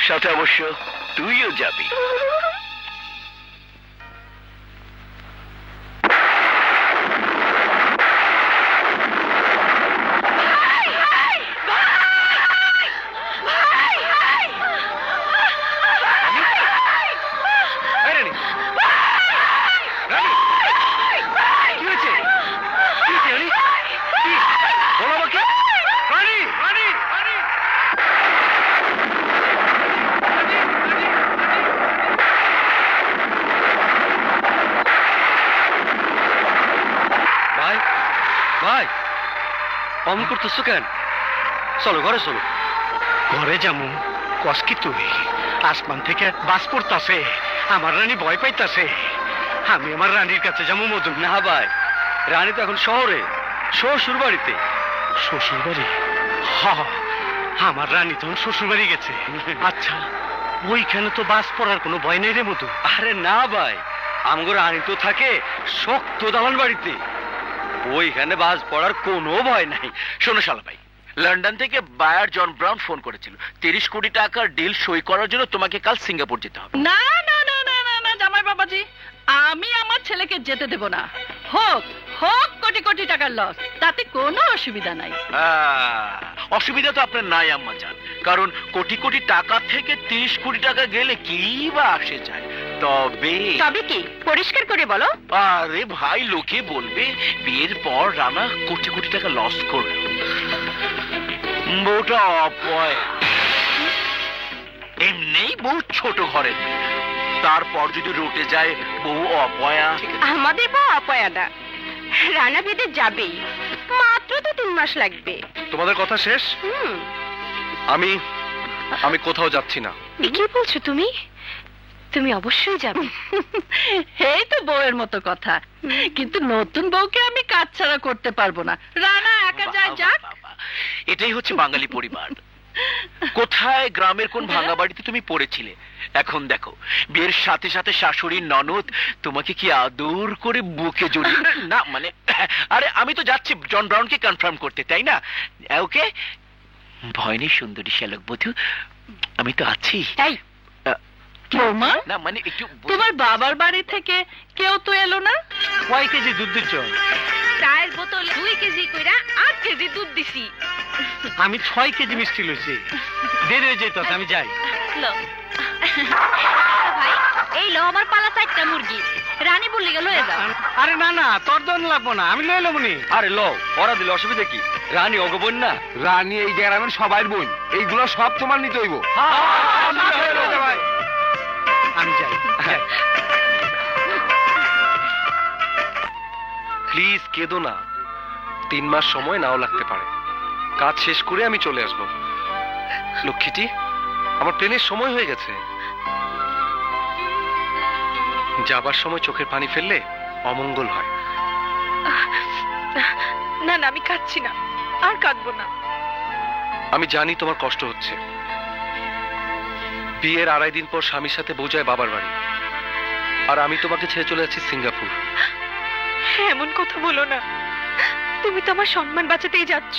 সাথে অবশ্য তুইও যাবি। ভাই অমন করতেছো কেন? চলো ঘরে চলো। ঘরে যামু কস কি তুই? আসমান থেকে বাস পড়তাছে, আমার রানী ভয় পাইতাছে। আমি আমার রানীর কাছে যাবো মধু। না ভাই, রানী তো এখন শহরে, শ্বশুর বাড়িতে। শ্বশুর বাড়ি? হ, আমার রানী তখন শ্বশুর বাড়ি গেছে। আচ্ছা, ওইখানে তো বাস পড়ার কোনো ভয় নেই রে মধু? আরে না ভাই, আমগো রানী তো থাকে শক্ত দালান বাড়িতে। ওইখানে বাস পড়ার কোনো ভয় নাই। শোনো শালা ভাই, লন্ডন থেকে বায়ার জন ব্রাউন ফোন করেছিল 30 কোটি টাকার ডিল সই করার জন্য তোমাকে কাল সিঙ্গাপুর যেতে হবে। না না না না না না জামাই বাবাজি, আমি আমার ছেলেকে যেতে দেব না। হোক হোক কোটি কোটি টাকার লস, তাতে কোনো অসুবিধা নাই। অসুবিধা তো আপনার নাই আম্মা জান, কারণ কোটি কোটি টাকা থেকে 30 কোটি টাকা গেলে কি বা আসে যায়। তবে কি পরিষ্কার করে বলো। আরে ভাই, লোকে বলবে বিয়ের পর রানা কোটি কোটি টাকা লস করলো। বউটা অপয়া, এমনি বউ ছোট ঘরের, তারপর যদি রটে যায় বউ অপয়া। আমাদের বউ অপয়া না, রানা বিদেশ যাবেই, মাত্র তো 3 মাস লাগবে। তোমাদের কথা শেষ? আমি কোথাও যাচ্ছি না। কি বলছো তুমি? তুমি অবশ্যই যাবে। এই তো বউয়ের মতো কথা, কিন্তু নতুন বউকে আমি কাজ ছাড়া করতে পারবো না। রানা একা যায় যাক। এটাই হচ্ছে বাঙালি পরিবার। কোথায় গ্রামের কোন ভাঙা বাড়িতে তুমি পড়েছিলে, এখন দেখো বিয়ের সাথে সাথে শাশুড়ি ননদ তোমাকে কি আদর করে বুকে জড়িয়ে না, মানে আরে আমি তো যাচ্ছি জন ব্রাউনকে কনফার্ম করতে, তাই না? ওকে, ভয় নেই সুন্দরী শ্যালক বধূ, আমি তো আছি। বৌমা, না মানে একটু তোমার বাবার বাড়ি থেকে কেউ তো এলো না? কয় কেজি দুধ দিচ্ছ? চায়ের বোতল 2 কেজি কইরা 8 কেজি দুধ দিছি। আমি 6 কেজি মিষ্টি লইছি। দেরি হয়ে যেত, আমি যাই। ভাই এই লো আমার পালা 4টা মুরগি, রানী বললি গেল লয়ে যাও। আরে না না, তোর দন লাগবো না, আমি লইলাম মনি। আরে লো, ওরা দিলে অসুবিধা কি? রানী অগবন না? রানী এই গ্রামের সবাই বোন, এইগুলো সব তোমার নিতে হইব। আমি যাই। প্লিজ কেঁদো না, 3 মাস সময় নাও লাগতে পারে। কাজ শেষ করে আমি চলে আসব। লক্ষ্মীটি, আমার ট্রেনের সময় হয়ে গেছে। যাবার সময় চোখের পানি ফেললে অমঙ্গল হয়। না না, আমি কাঁদছি না, আর কাঁদবো না। আমি জানি তোমার কষ্ট হচ্ছে। বিয়ের 2.5 দিন পর স্বামীর সাথে বউ যায় বাবার বাড়ি, আর আমি তোমাকে ছেড়ে চলে যাচ্ছি সিঙ্গাপুর। এমন কথা বলো না, তুমি তো আমার সম্মান বাঁচাতেই যাচ্ছ,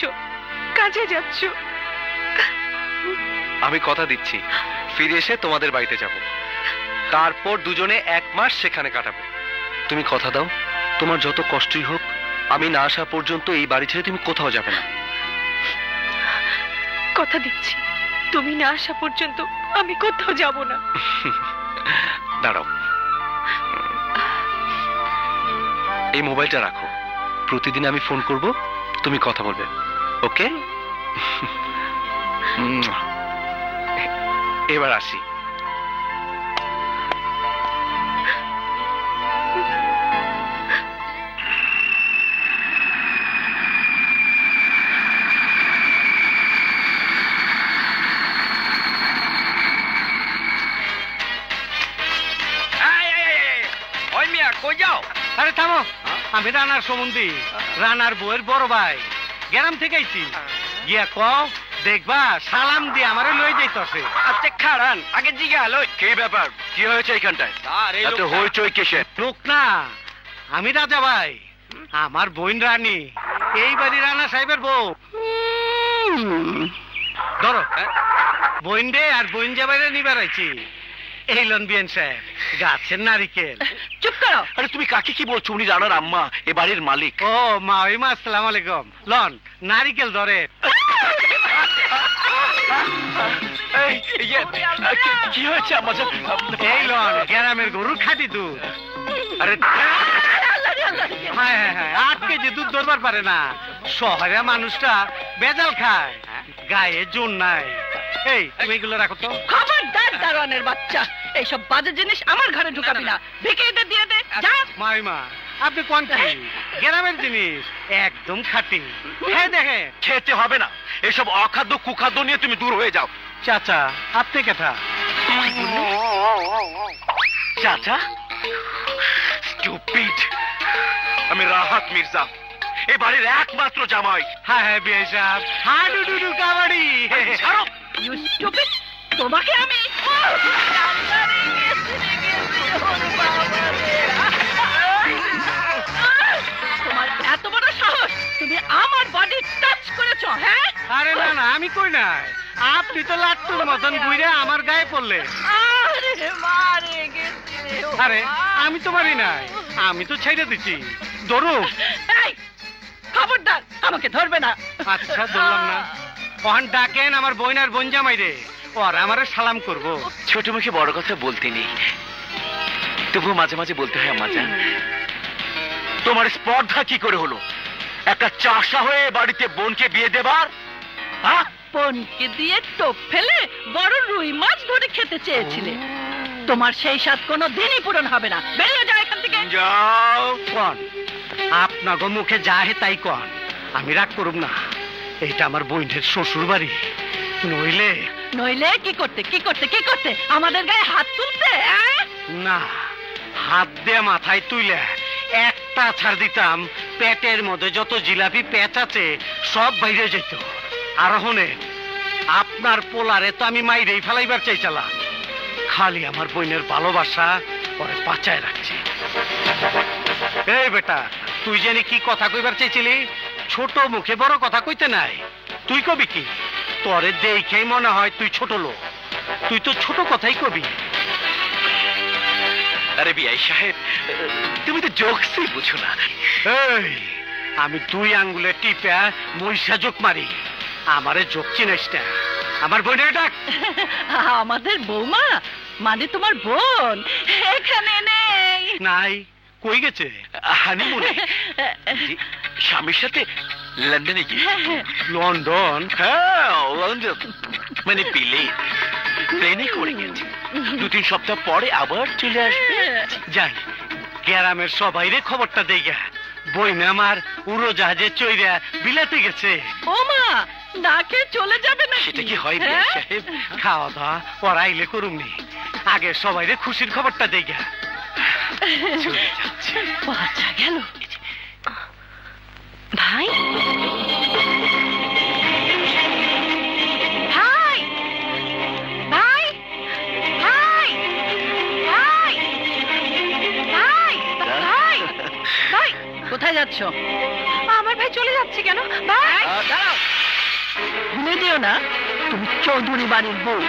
কাজে যাচ্ছ। আমি কথা দিচ্ছি ফিরে এসে তোমাদের বাড়িতে যাব, তারপর দুজনে 1 মাস সেখানে কাটাবো। তুমি কথা দাও, তোমার যত কষ্টই হোক আমি না আসা পর্যন্ত এই বাড়ি ছেড়ে তুমি কোথাও যাবে না। কথা দিচ্ছি, তুমি না আসা পর্যন্ত আমি কোথাও যাব না। দাঁড়াও, এই মোবাইলটা রাখো, প্রতিদিন আমি ফোন করব, তুমি কথা বলবে, ওকে? এবার আসি। ওই মিয়া কই যাও? আরে থামো, আমি রানার সম্বন্ধী, রানার বউয়ের বড় ভাই, গ্রাম থেকে আইছি। গিয়া কও দেখবা সালাম দিয়ে আমারে লই যাইতাছে। আচ্ছা খাড়ান, আগে জিগা লই। কি ব্যাপার, কি হয়েছে এইখানটায়? এত হইচই কিসের? লোক না, আমি রাজা ভাই, আমার বোন রানী, এই বাড়ি রানা সাহেবের বউ। ধরো বোন রে, আর বোন যাবাইরে নিবার আইছি। এই লন বিয়ান সাহেব, গাছের নারিকেল। চুপ করো। আরে তুমি কাকে কি বলছো? উনি রানার আম্মা, এ বাড়ির মালিক। ও মা, ওই মা, আসসালামু আলাইকুম। লন নারিকেল ধরে। কি হয়েছে আম্মা? এই লন গ্রামের গরুর খাঁটি দুধ। আরে হ্যাঁ হ্যাঁ হ্যাঁ, 8 কেজি দুধ ধরবার পারে না। শহরে মানুষটা বেজাল খায়, গায়ে জোর নাই। এই তুমি এগুলো রাখো তো। খবরদার দারোয়ানের বাচ্চা, এইসব বাজে জিনিস আমার ঘরে ঢুকাবি না। ভিখিরিতে দিয়ে দে, যা। মাইমা, আপনি কোন কি গ্রামের জিনিস একদম খাঁটি। হ্যাঁ দেখে খেতে হবে না, এসব অখাদ্য কুখাদ্য নিয়ে তুমি দূর হয়ে যাও। চাচা আপনি কেটা? চাচা? স্টুপিড! আমি রাহাত মির্জা, এ বাড়ির একমাত্র জামাই। হ্যাঁ হ্যাঁ বিয়ে সাহেব, হাডু ডুডু কাবাডি। ছাড়ো! You stupid! তোমাকে আমি তোমার এত বড় কই নাই, আপনি তো লাট্টুর মতন ঘুরে আমার গায়ে পড়লে। আরে আমি তো মারি নাই, আমি তো ছেড়ে দিচ্ছি। ধরো। খবরদার, আমাকে ধরবে না। আচ্ছা ধরলাম না। কখন ডাকেন আমার বোন আর বোন জামাই রে, ওরা আমারে সালাম করবো। ছোট মুখে বড় কথা বলতে নেই, তবু মাঝে মাঝে বলতে হয় আম্মাজান। তোমার স্পর্ধা কি করে হলো একটা চাষা হয়ে বাড়িতে বোনকে বিয়ে দেবার? বোনকে দিয়ে টোপ ফেলে বড় রুই মাছ ধরে খেতে চেয়েছিলে, তোমার সেই স্বাদ কোনো দিনই পূরণ হবে না। বেরিয়ে যাও এখান থেকে। যাও। কন আপনাকে মুখে যা হে তাই কন, আমি রাগ করব না। এইটা আমার বোনের শ্বশুর বাড়ি। নইলে নইলে কি করতে কি করতে কি করতে আমাদের গায়ে হাত তুলতে? না, হাত দিয়ে মাথায় তুইলে একটা ছাড় দিতাম, পেটের মধ্যে যত জিলাপি পেঁচ আছে সব বাইরে যেত। আর হনে আপনার পোলারে তো আমি মাইরেই ফেলাইবার চাইছিলাম, খালি আমার বোনের ভালোবাসা পরে বাঁচায় রাখছে। এই বেটা, তুই জানি কি কথা কইবার চাইছিলি? ছোট মুখে বড় কথা কইতে নাই। তুই কবি কি? তোরে দেখেই মনে হয় তুই ছোট লোক, তুই তো ছোট কথাই কবি। আরে বিআই সাহেব, তুমি তো জোকসই বুঝো না। এই আমি দুই আঙ্গুলে টিপা মহিষা জোক মারি, আমারে জোক চিনিস না। আমার বোনের ডাক। আমাদের বৌমা মানে তোমার বোন এখানে নেই। নাই, কই গেছে? হানিমুনে স্বামীর সাথে লন্ডনে গিয়ে। লন্ডন? হ্যাঁ লন্ডন, মানে বিলেত প্লেনে করে গেছে। 2-3 সপ্তাহ পরে আবার চলে আসবে। যাই গ্রামের সবাইরে খবরটা দেই গা, বইন আমার উড়োজাহাজে চইরা বিলাতে গেছে। ও মা, না খেয়ে চলে যাবে না? সেটা কি হয় বিআই সাহেব? খাওয়া দাওয়া ওরা আইলে করুমনি, আগে সবাইরে খুশির খবরটা দেই গা। বাচ্চা গেল। ভাই ভাই ভাই ভাই ভাই ভাই ভাই ভাই, কোথায় যাচ্ছ? আমার ভাই চলে যাচ্ছে কেন? ভাই দাঁড়াও, ভুলে দিও না তুমি চৌধুরী বাড়ির বউ।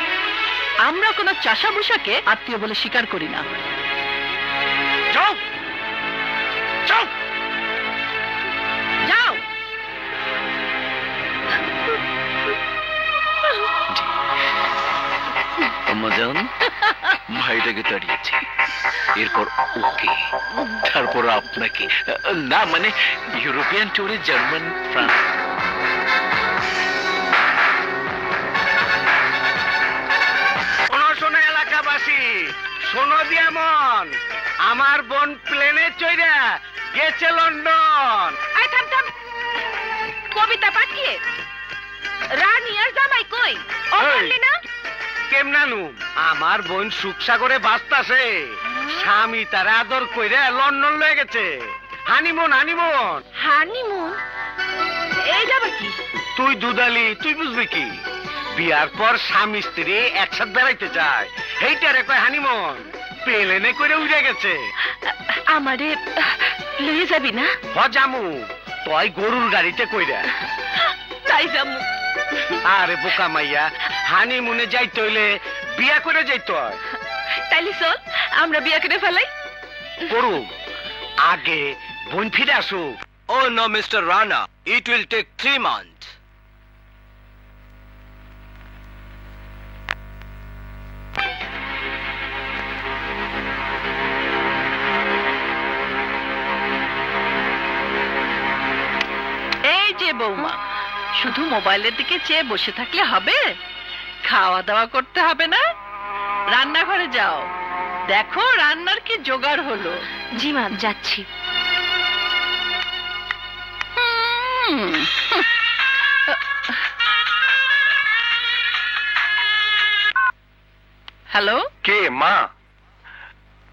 আমরা কোনো চাষা ভুষাকে আত্মীয় বলে স্বীকার করি না। যাও যাও যাও। আম্মাজান, ভাইটাকে তাড়িয়েছে, এরপর ওকে, তারপর আপনাকে। না মানে ইউরোপিয়ান ট্যুরে জার্মান, ফ্রান্স। শোনো এলাকাবাসী, শোনো দিয়ামন, আমার বোন প্লেনে চইরা গেছে লন্ডন। থাম থাম, কবিতা পাঠিয়ে রানী আর জামাই কই? ও বললি না? কেমনানু আমার বোন সুখসাগরে বাঁচতাছে, স্বামী তার আদর কইরা লন্ডন লয়ে গেছে। Honeymoon honeymoon honeymoon? এই যাবে কি? তুই দুধালি, তুই বুঝবি কি? বিয়ার পর স্বামী স্ত্রী একসাথে বেড়াইতে যায়, এইটারে কয় হানিমুন। প্লেনে করে উড়ে গেছে। আমারে লয়ে যাবি না? হ জামু, তুই গরুর গাড়িতে কইরা। তাই যামু। আরে বোকা মাইয়া, হানিমুনে যাইতে হইলে বিয়া করে যাইতে হয়। তাইলে চল আমরা বিয়া করে ফেলাই। করু আগে বোন ফিরে আসুক। Oh no, Mr. Rana. It will take 3 months. এই যে বৌমা, শুধু মোবাইলের দিকে চেয়ে বসে থাকলে হবে? খাওয়া দাওয়া করতে হবে না? রান্নাঘরে যাও, দেখো রান্নার কি জোগাড় হলো। জি মা, যাচ্ছি। হ্যালো, কে মা?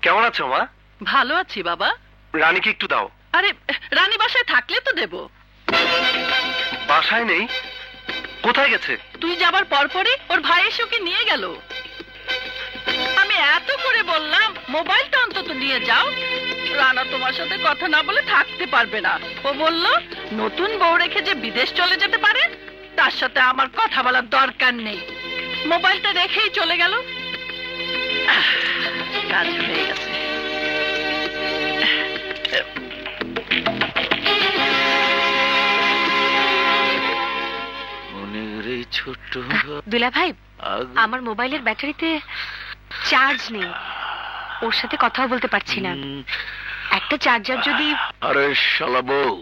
কেমন আছো মা? ভালো আছি বাবা। রানীকে একটু দাও। আরে রানী বাসায় থাকলে তো দেব। বাসায় নেই? কোথায় গেছে? তুই যাবার পরপরই ওর ভাই এসে ওকে নিয়ে গেল। আমি এত করে বললাম মোবাইলটা অন্তত নিয়ে যাও, রানা তোমার সাথে কথা না বলে থাকতে পারবে না। ও বলল নতুন বউ রেখে যে বিদেশ চলে যেতে পারে তার সাথে আমার কথা বলার দরকার নেই। মোবাইলটা রেখেই চলে গেল। কাজ হয়ে গেছে। ছোট দুলা ভাই, আমার মোবাইলের ব্যাটারিতে চার্জ নেই, ওর সাথে কথাও বলতে পারছি না। একটা চার্জার যদি... আরে শালা বউ,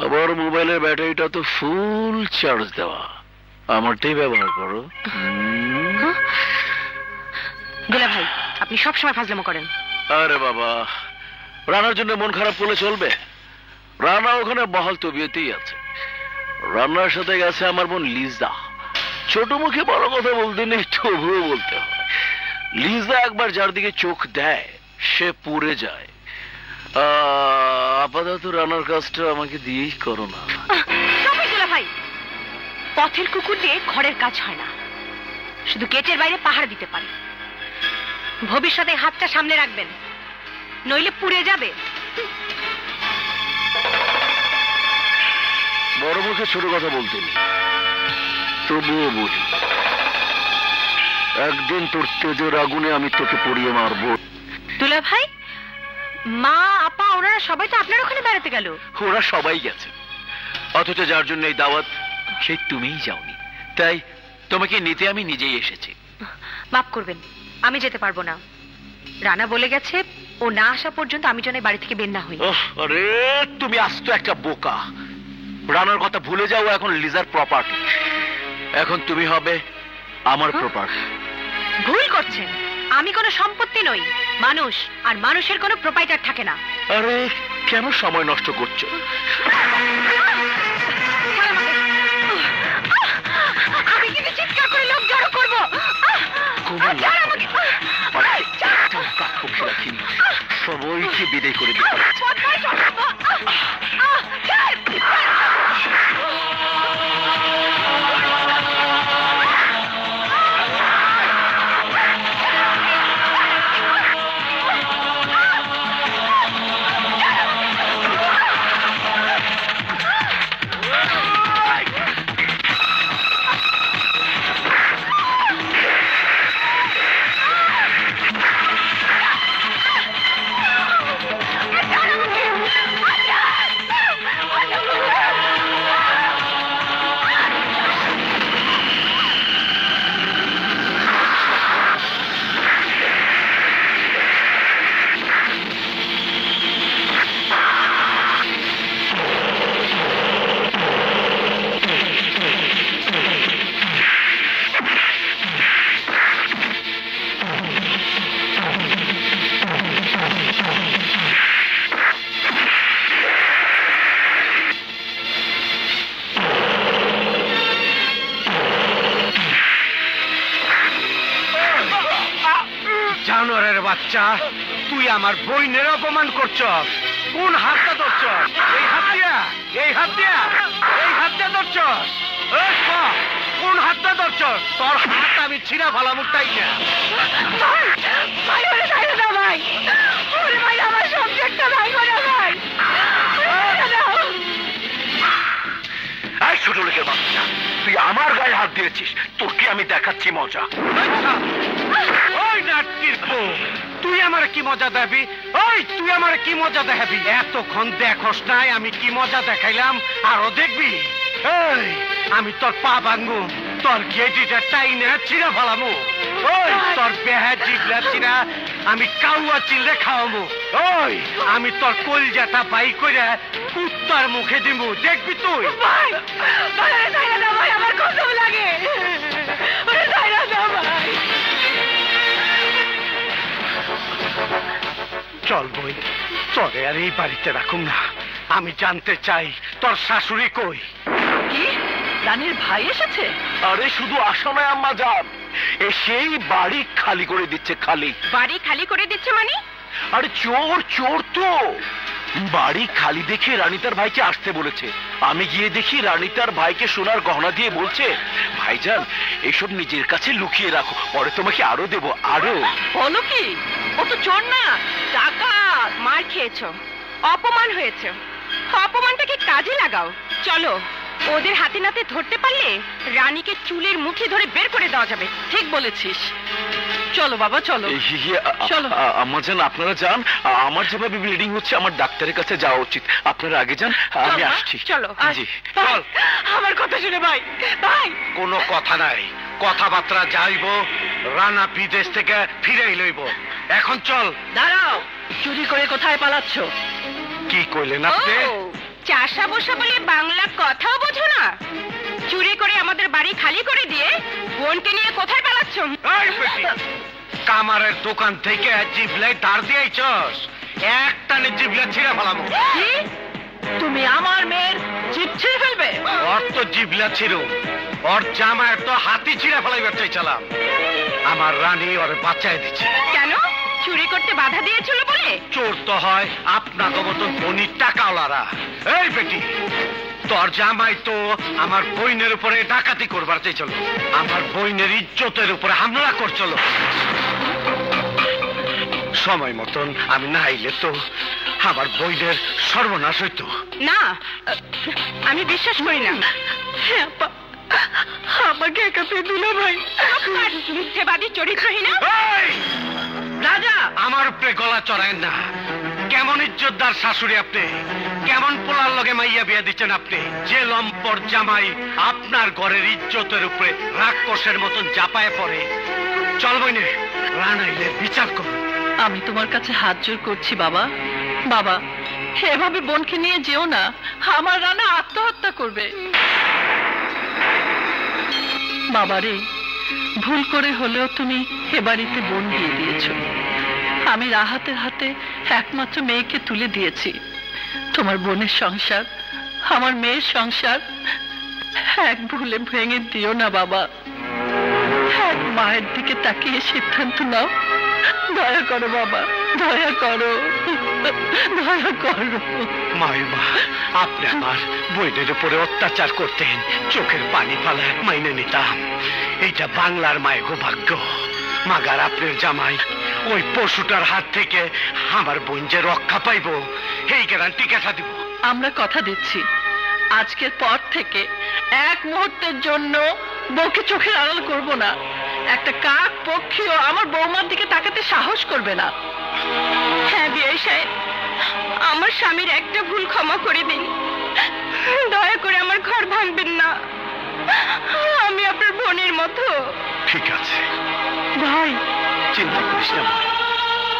আমার মোবাইলের ব্যাটারিটা তো ফুল চার্জ দেওয়া, আমারটাই ব্যবহার করো। দুলা ভাই, আপনি সবসময় ফাজলামো করেন। আরে বাবা, রানার জন্য মন খারাপ করলে চলবে? রানা ওখানে বহাল তবিয়তেই আছে। রান্নার সাথে গেছে আমার বোন লিজা। ছোট মুখে বড় কথা বলতে নেই, তবুও বলতে হয়। লিজা একবার যার দিকে চোখ দেয় সে পুড়ে যায়। আপাতত রান্নার কাজটা আমাকে দিয়েই করো না। ভাই, পথের কুকুর দিয়ে ঘরের কাজ হয় না, শুধু গেটের বাইরে পাহারা দিতে পারে। ভবিষ্যতে হাতটা সামনে রাখবেন, নইলে পুড়ে যাবে। বড় মুখে ছোট কথা বলতে নেই, তবুও বলি, একদিন তোর তেজের আগুনে আমি তোকে পুড়িয়ে মারবো। দুলা ভাই, মা আপা ওনারা সবাই তো আপনার ওখানে বেড়াতে গেল। ওরা সবাই গেছে, অথচ যার জন্য এই দাওয়াত সেই তুমিই যাওনি। তাই তোমাকে নিতে আমি নিজেই এসেছি। মাফ করবেন, আমি যেতে পারবো না। রানা বলে গেছে ও না আসা পর্যন্ত আমি যেন বাড়ি থেকে বের না হই। আরে তুমি আস্ত একটা বোকা। রানার কথা ভুলে যাও, এখন লিজার প্রপার্টি। এখন তুমি হবে আমার প্রপার্টি। ভুল করছেন, আমি কোনো সম্পত্তি নই, মানুষ, আর মানুষের কোনো প্রোপাইটার থাকে না। আরে কেন সময় নষ্ট করছো? আমি কিন্তু চিৎকার করে লোক জড়ো করবো। সবাইকে বিদায় করে দিতে জানোয়ারের বাচ্চা, তুই আমার বইনের অপমান করছস। কোন হাতটা ধরছস? এই হাত দিয়া, এই হাত দিয়া, এই হাত দিয়া ধরছস? কোন হাতটা ধরছস? তোর হাত আমি ছিঁড়া ফেলাম, তাই না? আমার সবজেক্টটা ভাই করে ভাই। ছোট লোকের বাচ্চা, তুই আমার গায়ে হাত দিয়েছিস, তোকে আমি দেখাচ্ছি মজা। ওই নাটকির বউ, তুই আমার কি মজা দেবি? ওই তুই আমার কি মজা দেখাবি? এতক্ষণ দেখোস নাই আমি কি মজা দেখাইলাম, আরো দেখবি? এই আমি তোর পা ভাঙবো, তোর গেটিটা টাইনে ছিঁড়া ফেলামো। ওই তোর বেহা জিগলা ছিঁড়া আমি কাউয়া চিল্লে খাওয়াবো। ওই আমি তোর কলজাটা বাই করে কুত্তার মুখে দিব, দেখবি তুই। আমার কসম লাগে। চল বই, তোরে আর এই বাড়িতে রাখুন না। আমি জানতে চাই তোর শাশুড়ি কই। কি রানীর ভাই এসেছে? আরে শুধু আসো না আম্মা যান, সেই বাড়ি খালি করে দিচ্ছে। খালি বাড়ি খালি করে দিচ্ছে মানে? আরে চোর, চোর তো। বাড়ি খালি দেখে রানী তার ভাইকে আসতে বলেছে। আমি গিয়ে দেখি রানী তার ভাইকে সোনার গহনা দিয়ে বলছে, ভাইজান এসব নিজের কাছে লুকিয়ে রাখো, পরে তোমাকে আরো দেবো। আরো বলো কি? ও তো চোর না, ডাকাত। মার খেয়েছো, অপমান হয়েছে, অপমানটাকে কাজে লাগাও। চলো ওদের হাতে নাতে ধরতে পারলে রানীকে চুলের মুঠি ধরে বের করে দেওয়া যাবে। ঠিক বলেছিস। চলো বাবা চলো চলো। আম্মাজান আপনারা যান, আমার যেভাবে ব্লিডিং হচ্ছে আমার ডাক্তারের কাছে যাওয়া উচিত। আপনারা আগে যান, আমি আসছি। চলো। জি চল। আমার কথা শুনে ভাই, ভাই কোনো কথা নাই, কথাবার্তা যাইব, রানা বিদেশ থেকে ফিরেই লইব। এখন চল। দাঁড়াও, চুরি করে কোথায় পালাচ্ছ? কি কইলেন আপনি? চাষা বসা বলে বাংলা কথাও বোঝো না? চুরি করে আমাদের বাড়ি খালি করে দিয়ে বোনকে নিয়ে কোথায় পালাচ্ছ? এই বেটি, কামারের দোকান থেকে জিবলাই ধার দিয়েছস, এক টানে জিবলা ছিঁড়ে ফেলামো। কি? তুমি আমার মেয়ের জিভ ছিঁড়ে ফেলবে? ওর তো জিবলা ছিল, ওর জামায় তো হাতি ছিঁড়ে ফেলাইবার চাইছিলাম। আমার রানী ওর বাঁচাই দিচ্ছে। কেন? চুরি করতে বাধা দিয়েছিল বলে? চোর তো হয় আপনাকে মতন ধনী টাকাওয়ালারা। এই বেটি, তোর জামাই তো আমার বইনের উপরে ডাকাতি করবার চাইছিল, আমার বইনের ইজ্জতের উপরে হামলা করছিল। সময় মতন আমি না আইলে তো আমার বইনের সর্বনাশ হইতো। না, আমি বিশ্বাস করি না। আমাকে একা পেয়ে দিল ভাই। মিথ্যেবাদী চরিত্রহীন রাজা, আমার উপরে গলা চড়ায় না। কেমন ইজ্জতদার শাশুড়ি আপনি, কেমন পোলার লগে মাইয়া বিয়া দিচ্ছেন আপনি? যে লম্পট জামাই আপনার ঘরের ইজ্জতের উপরে রাক্ষসের মতন চাপায় পড়ে। চল বইনে, রানাইলে বিচার করুন। আমি তোমার কাছে হাত জোর করছি বাবা। বাবা, এভাবে বোনকে নিয়ে যেও না, আমার রানা আত্মহত্যা করবে। বাবারে, ভুল করে হলেও তুমি এ বাড়িতে বোন দিয়ে দিয়েছ। আমি রাহাতের হাতে একমাত্র মেয়েকে তুলে দিয়েছি। তোমার বোনের সংসার, আমার মেয়ের সংসার এক ভুলে ভেঙে দিও না বাবা। এক মায়ের দিকে তাকিয়ে সিদ্ধান্ত নাও। দয়া করো বাবা, দয়া করো, দয়া করো। মায়ুমা, আপনি আমার বইনের উপরে অত্যাচার করতেন, চোখের পানি ফালায় মাইনে নিতাম। এইটা বাংলার মায়ের ভাগ্য। মাগার আপনার জামাই ওই পশুটার হাত থেকে আমার বোন যে রক্ষা পাইব, এই গ্যারান্টি কেটা দিব। আমরা কথা দিচ্ছি, আজকের পর থেকে এক মুহূর্তের জন্য বউকে চোখের আড়াল করব না। একটা কাক পক্ষীও আমার বৌমার দিকে তাকাতে সাহস করবে না। হ্যাঁ বিআই সাহেব, আমার স্বামীর একটা ভুল ক্ষমা করে দিন। দয়া করে আমার ঘর ভাঙবেন না। আমি আপনার বোনের মতো। ঠিক আছে ভাই, চিন্তা করিস না বোন,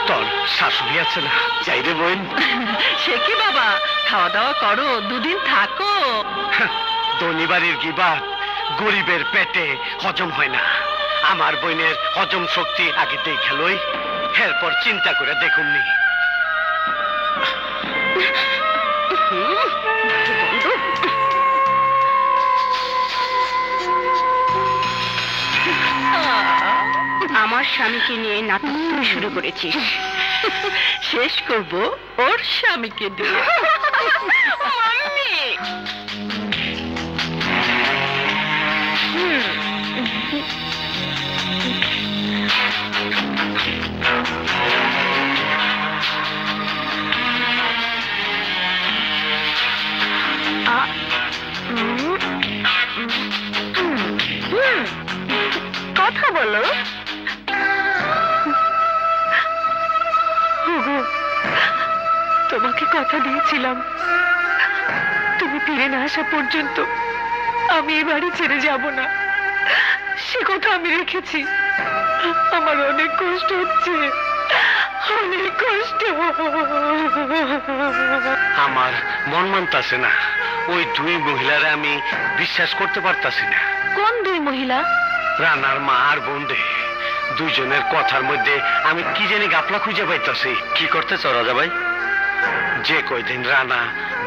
তোর শাশুড়ি আছে না? যাই রে বোন। সে কি বাবা, খাওয়া দাওয়া করো, দুদিন থাকো। ধনী বাড়ির গিবাদ গরিবের পেটে হজম হয় না। আমার বোনের হজম শক্তি আগে দেখালই, এরপর চিন্তা করে দেখুননি। আমার স্বামীকে নিয়ে নাটক শুরু করেছিস, শেষ করব ওর স্বামীকে দিয়ে। মাম্মি, কথা বলো। তোমাকে কথা দিয়েছিলাম, তুমি ফিরে না আসা পর্যন্ত আমি এই বাড়ি ছেড়ে যাব না। সে কথা আমি রেখেছি। আমার অনেক কষ্ট হচ্ছে, অনেক কষ্ট। আমার মন মানতাছে না, ওই দুই মহিলারে আমি বিশ্বাস করতে পারতাছি না। কোন দুই মহিলা? রানার মা আর বোন রে, দুইজনের কথার মধ্যে আমি কি জানি গাপলা খুঁজে পাইতাছি। কি করতেছ রাজা ভাই? যে কয়দিন রানা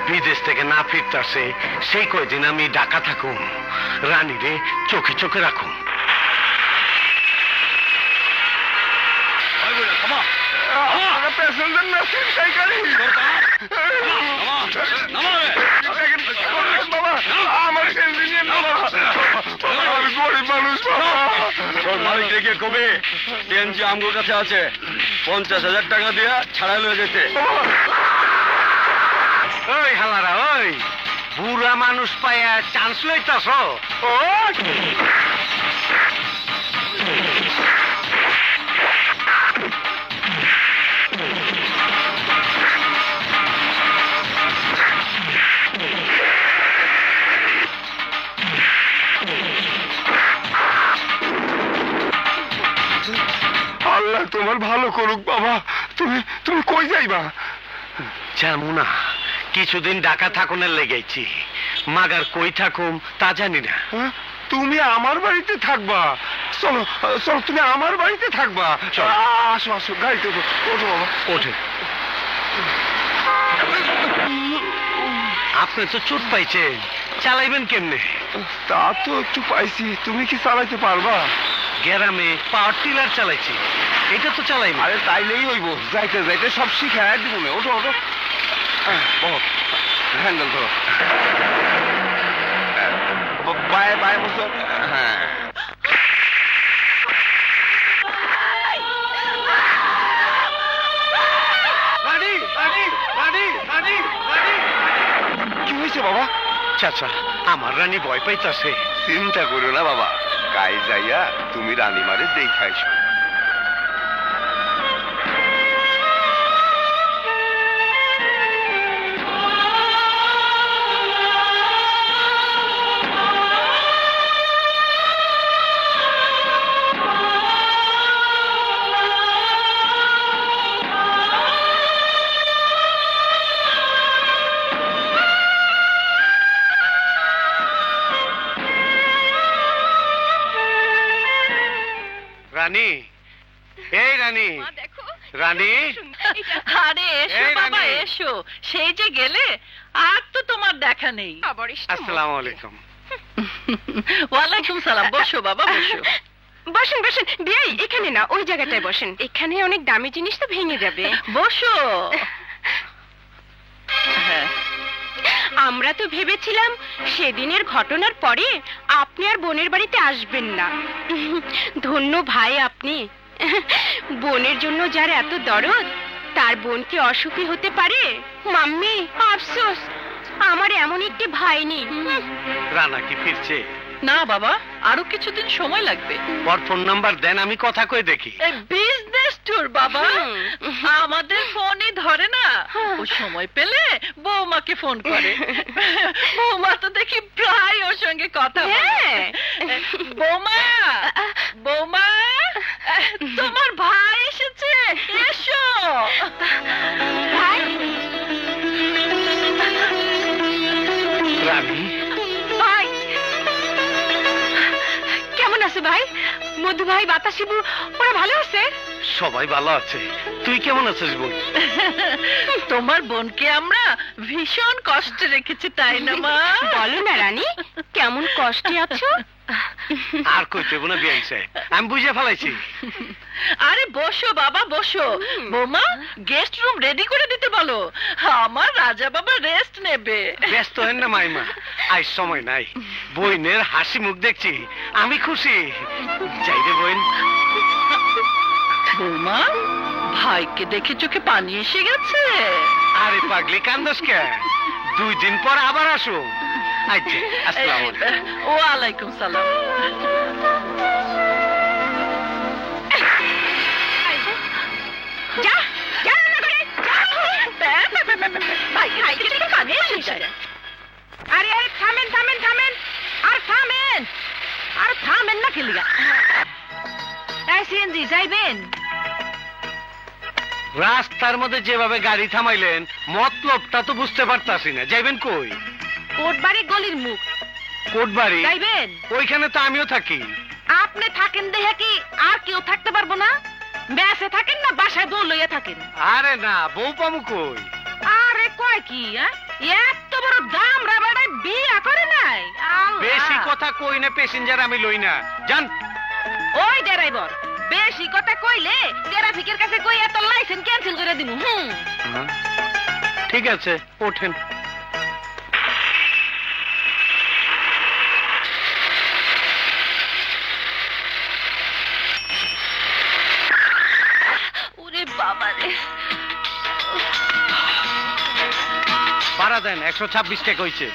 বিদেশ থেকে না ফিরতাছে, সেই কয়দিন আমি ঢাকা থাকুম, রানী রে চোখে চোখে রাখুম। আমগোর কাছে আছে 50,000 টাকা দিয়া ছাড়া লয়ে যেতে। ওই হালারা, ওই বুড়া মানুষ পাইয়া চান্স লইতাছ? ও আল্লাহ তোমার ভালো করুক বাবা। তুমি তুমি কই যাইবা? জানো না, কিছুদিন ঢাকা থাকুনের লেগেছি, মাগার কই থাকুম তা জানি না। হ্যাঁ? তুমি আমার বাড়িতে থাকবা? চলো চলো, তুমি আমার বাড়িতে থাকবা। আসো আসো, গাড়িতে ওঠো। ওঠো বাবা, ওঠে। আপনি তো চোট পাইছেন, চালাইবেন কেমনে? তা তো একটু পাইছি। তুমি কি চালাইতে পারবা? গ্রামে পাওয়ার টিলার চালাইছি, এটা তো চালাইনি। আরে তাইলেই হইব, যাইতে যাইতে সব শিখায় দিব। ওঠো ওঠো, হ্যান্ডেল ধরো, বায়ে বায়ে বসো। হ্যাঁ, কি হয়েছে বাবা? চাচা, আমার রানী ভয় পাইতাছে। চিন্তা করো না বাবা, কাই যাইয়া তুমি রানী মারে দেখাইছো। রানী, এই রানী, রানী, আরে এসো এই বাবা রানী। এসো, সেই যে গেলে আর তো তোমার দেখা নেই। আসসালামু আলাইকুম। ওয়ালাইকুম সালাম। বসো বাবা বসো। বসেন বসেন, বিয়াই এখানে না, ওই জায়গাটায় বসেন। এখানে অনেক দামি জিনিস তো ভেঙে যাবে। বসো। হ্যাঁ, আমরা তো ভেবেছিলাম সেদিনের ঘটনার পরে আপনি আর বোনের বাড়িতে আসবেন না। ধন্য ভাই আপনি। বোনের জন্য যার এত দরদ, তার বোন কি অসুখী হতে পারে? মাম্মি, আফসোস আমার এমন একটি ভাই নেই। রানা কি ফিরছে? না বাবা, আরো কিছুদিন সময় লাগবে। ওর ফোন নাম্বার দেন, আমি কথা কই দেখি। এই বিজনেস ট্যুর বাবা, আমাদের ফোনই ধরে না। ও সময় পেলে বৌমাকে ফোন করে। বৌমা তো দেখি প্রায় ওর সঙ্গে কথা বলে। বৌমা, বৌমা, তোমার ভাই এসেছে, এসো। ভাই, রানী, ভাই কেমন আছে ভাই? মধু ভাই, বাতাসিবু ওরা ভালো আছে? সবাই ভালো আছে। তুই কেমন আছিস বোন? তোমার বোনকে আমরা ভীষণ কষ্টে রেখেছি, তাই না মা? বলো না রানী, কেমন কষ্টে আছো? আর কইতে না বিয়ান সাহেব, আমি বুঝে ফেলাইছি। আরে বসো বাবা বসো। বৌমা, গেস্ট রুম রেডি করে দিতে বলো, আমার রাজা বাবা রেস্ট নেবে। ব্যস্ত হেন না মাইমা, আজ সময় নাই। বইনের হাসি মুখ দেখছি, আমি খুশি। যাই রে বোন। বৌমা, ভাইকে দেখে চোখে পানি এসে গেছে। আরে পাগলি, কান্দস কে? 2 দিন পর আবার আসো। আচ্ছা, আসসালামু আলাইকুম। ওয়ালাইকুম সালাম। যা যা না করে ভাইকে দেখে পানি এসে যায়। আরে আরে থামেন থামেন থামেন, আর থামেন, আর থামেন না খেলিয়া। সিএনজি যাইবেন? রাস্তার মধ্যে যেভাবে গাড়ি থামাইলেন, মতলবটা তো বুঝতে পারতাছি না। যাইবেন কই? কোটবাড়ি গলির মুখ। কোটবাড়ি? যাইবেন? ওইখানে তো আমিও থাকি। আপনি থাকেন দেখে কি আর কেউ থাকতে পারবো না? বেঁচে থাকেন না বাসায় দৌড় লইয়া থাকেন? আরে না, বউ পামু কই? আরে কয় কি, এত বড় দাম রাবাড়ায় বিয়া করে নাই? বেশি কথা কই না, প্যাসেঞ্জার আমি লই না। জান। ওই ড্রাইভার, বেশি কথা কইলে ট্রাফিকের কাছে কই এত লাইসেন্স ক্যান্সেল করে দিমু। ঠিক আছে, ওঠেন। ওরে বাবা রে। ভাড়া দেন, 126 টাকা হইছে।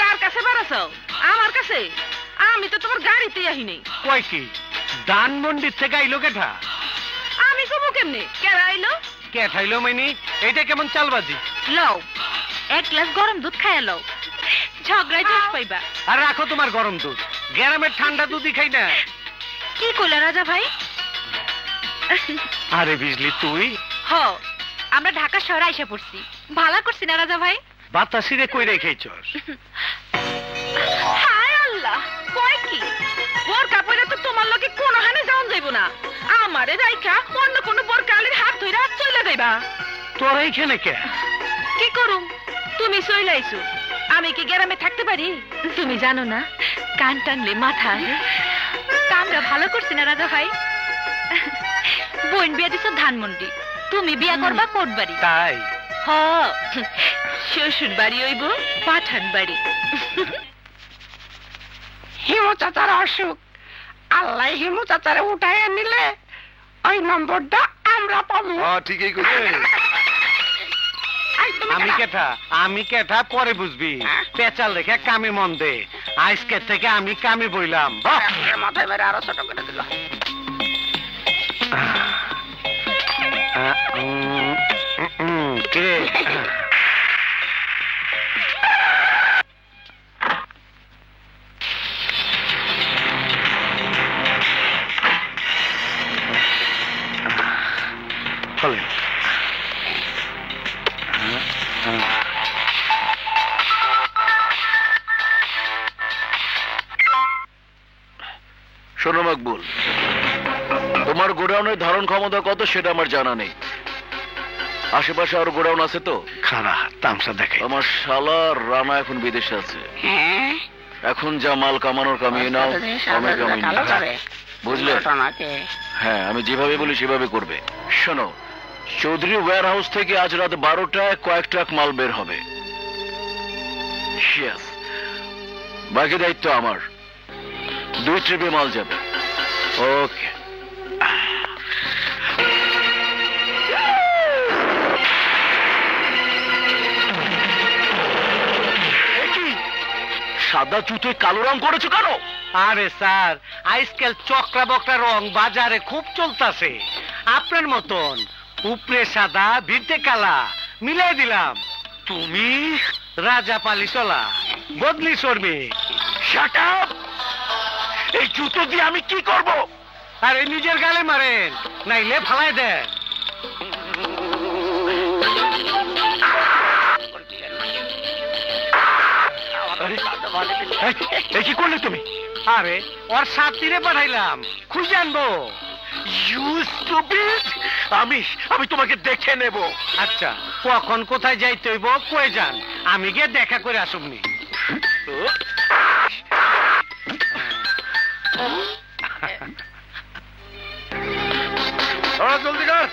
কার কাছে বাড়াছাও? আমার কাছে? আমি তো তোমার গাড়িতে আহি নেই। কয় কি ধানমন্ডির থেকে আইলো কেঠা? আমি কবো কেমনে? কেরা আইলো? কেঠাইলো মাইনি? এটা কেমন চালবাজি? লও, এক গ্লাস গরম দুধ খাইয়া লও, ঝগড়ায় জোশ পাইবা। আর রাখো তোমার গরম দুধ, গ্রামের ঠান্ডা দুধই খাই না। কি কইলা রাজা ভাই? আরে বিজলি তুই? হ, আমরা ঢাকা শহরে আইসা পড়ছি। ভালো করছি না রাজা ভাই? বাতাসিরে কই রেখেছস? হায় আল্লাহ, কয় কি? বোর কাপড়ে তো তোমার লগে কোনো হানে যাওন যাইব না। আমারে রাইখা অন্য কোন বোর কালের হাত ধইরা চলে যাইবা। তোর এইখানে কে? কি করুম? তুমি চলে আইছো, আমি কি গ্রামে থাকতে পারি? তুমি জানো না, কান টানলে মাথা। কামটা ভালো করছি না রাজা ভাই? বোন বিয়া দিছো ধানমন্ডি, তুমি বিয়া করবা কোট বাড়ি। তাই? হ, শ্বশুর বাড়ি হইব পাঠান বাড়ি। হিমু চাচার অসুখ, আল্লাহ হিমু চাচারে উঠাই নিলে ওই নম্বরটা আমরা পাবো। ঠিকই কইছে। আমি কেঠা পরে বুঝবি। পেঁচাল রেখে কামে মন দে। আজকে থেকে আমি কামে বইলাম। মাথায় মেরে আরো ছোট করে দিল। কে? শোনো মকবুল, তোমার গোডাউনের ধারণ ক্ষমতা কত সেটা আমার জানা নেই। আশেপাশে আর গোডাউন আছে তো? খারা তামসা দেখে। আমার শালার রানা এখন বিদেশে আছে। এখন যা মাল কামানোর কামিয়ে নাও, বুঝলে? হ্যাঁ, আমি যেভাবে বলি সেভাবে করবে। শোনো, চৌধুরী ওয়্যার হাউস থেকে আজ রাত 12টায় কয়েক ট্রাক মাল বের হবে। বাকি দায়িত্ব আমার। 2 ট্রিপে মাল যাবে। ওকে। সাদা জুতোয় কালো রং করেছো কেন? আরে স্যার, আজকাল চক্রা বকরা রং বাজারে খুব চলতেছে। আপনার মতন উপরে সাদা ভিড়তে কালা মিলাই দিলাম। তুমি রাজা পালি চলা বদলি শর্মী। Shut up! এই জুতো দিয়ে আমি কি করব? আরে নিজের গালে মারেন, নাইলে ফালাই দেন। কি করলে তুমি? আরে ওর সাথীরে পাঠাইলাম, খুঁজে আনবো। আমি তোমাকে দেখে নেব। আচ্ছা, কখন কোথায় যাইতে হইব কয়ে যান, আমি গিয়ে দেখা করে আসুমনি। জলদি কর,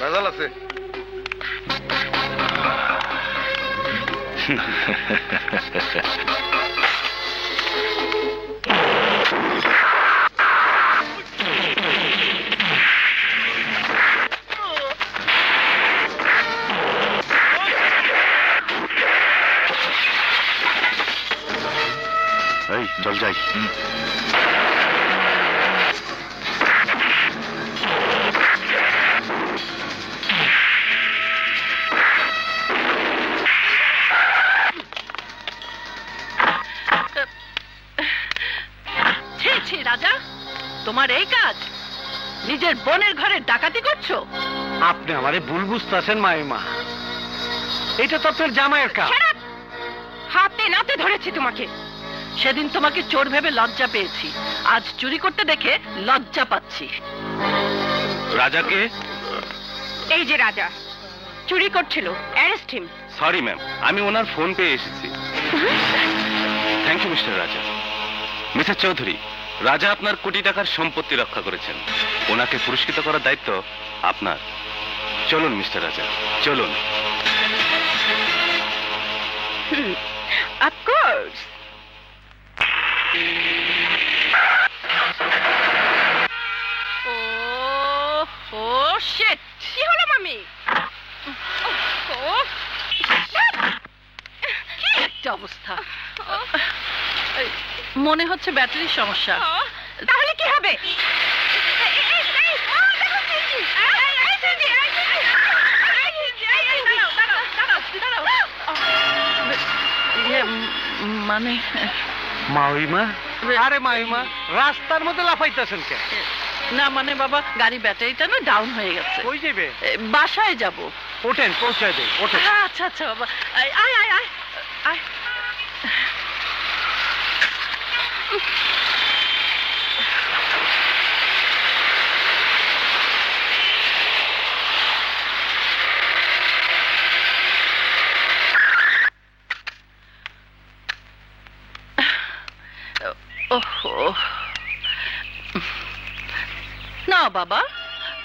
ভেজাল আছে। এই চল যাই। রাজা, তোমার এই কাজ? নিজের বোনের ঘরে ডাকাতি করছো? আপনি আমারে ভুল বুঝতেছেন মাইমা, এটা তো আপনার জামাইয়ের কাজ। হাতে নাতে ধরেছি তোমাকে। সেদিন তোমাকে চোর ভেবে লজ্জা পেয়েছি, আজ চুরি করতে দেখে লজ্জা পাচ্ছি। রাজাকে? এই যে রাজা চুরি করছিল, অ্যারেস্ট হিম। সরি ম্যাম, আমি ওনার ফোন পেয়ে এসেছি। থ্যাংক ইউ মিস্টার রাজা। মিসেস চৌধুরী, রাজা আপনার কোটি টাকার সম্পত্তি রক্ষা করেছেন, ওনাকে পুরস্কৃত করার দায়িত্ব আপনার। চলুন মিস্টার রাজা, চলুন। Of course. Oh shit! কি হলো মামি? কি একটা অবস্থা। মনে হচ্ছে ব্যাটারির সমস্যা। তাহলে কি হবে? মানে মাইমা, আরে মাইমা, রাস্তার মধ্যে লাফাইতেছেন কেন? না মানে বাবা, গাড়ি ব্যাটারিটা না ডাউন হয়ে গেছে। কই যাবে? বাসায় যাব। ওঠেন, পৌঁছায় দেন, ওঠেন। আচ্ছা আচ্ছা বাবা, আয় আয় আয় আয় আয়। না বাবা,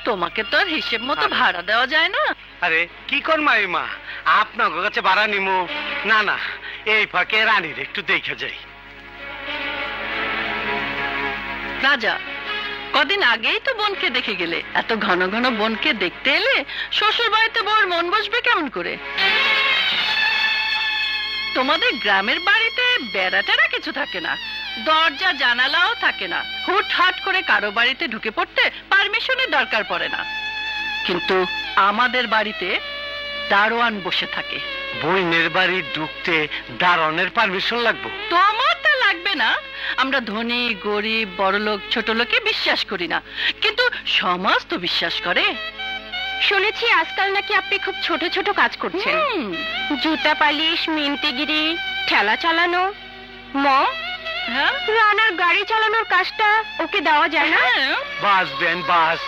তোমাকে তো আর হিসেব মতো ভাড়া দেওয়া যায় না। আরে কি কর মাইমা, আপনার কাছে ভাড়া নিমু না? না, এই ফাঁকে রানীর একটু দেখে যাই। রাজা, কদিন আগেই তো বোনকে দেখে গেলে, এত ঘন ঘন বোনকে দেখতে এলে শ্বশুর বাড়িতে বউর মন বসবে কেমন করে? তোমাদের গ্রামের বাড়িতে বেড়া টেরা কিছু থাকে না, দরজা জানালাও থাকে না, হুটহাট করে কারো বাড়িতে ঢুকে পড়তে পারমিশনের দরকার পড়ে না। কিন্তু আমাদের বাড়িতে দারোয়ান বসে থাকে। বইনের বাড়ি ঢুকতে দারোয়ানের পারমিশন লাগবে? তোমার তা লাগবে না। আমরা ধনী গরিব বড়লোক ছোট লোকে বিশ্বাস করি না, কিন্তু সমাজ তো বিশ্বাস করে। শুনেছি আজকাল নাকি আপনি খুব ছোট ছোট কাজ করছেন। জুতা পালিশ, মিনতিগিরি, ঠেলা চালানো। মম, হ্যাঁ, রানার গাড়ি চালানোর কাজটা ওকে দেওয়া যায় না? বাসবেন বাস,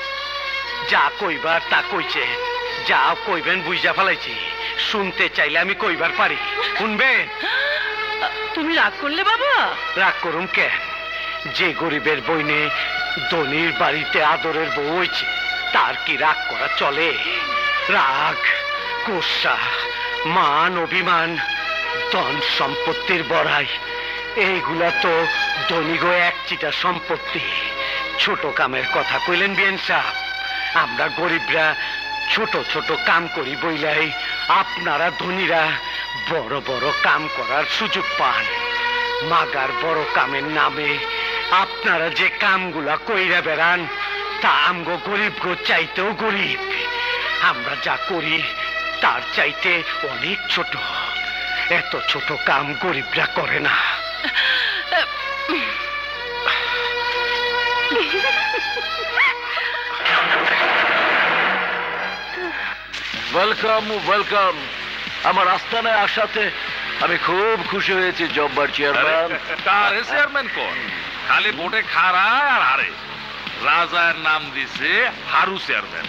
যা কইবার তা কইছে, যা কইবেন বুঝা ফেলাইছি। শুনতে চাইলে আমি কইবার পারি, শুনবেন? তুমি রাগ করলে বাবা? রাগ করুম কেন? যে গরিবের বইনে ধনির বাড়িতে আদরের বউ হয়েছে, তার কি রাগ করা চলে? রাগ, গোসা, মান, অভিমান, ধন সম্পত্তির বড়াই, এইগুলা তো ধনীগো এক চিটা সম্পত্তি। ছোট কামের কথা কইলেন বিএন সাহেব। আমরা গরিবরা ছোট ছোট কাম করি বইলাই আপনারা ধনীরা বড় বড় কাম করার সুযোগ পান। মাগার বড় কামের নামে আপনারা যে কামগুলা কইরা বেড়ান, তা আমগো গরিব গো চাইতেও গরিব। আমরা যা করি তার চাইতে অনেক ছোট। এত ছোট কাম গরিবরা করে না। Welcome welcome. আমার আস্তানায় আসাতে আমি খুব খুশি হয়েছি জব্বার চেয়ারম্যান। তার চেয়ারম্যান কোন? খালি ভোটে খারায় আর হারে। রাজার নাম দিছে হারু চেয়ারম্যান।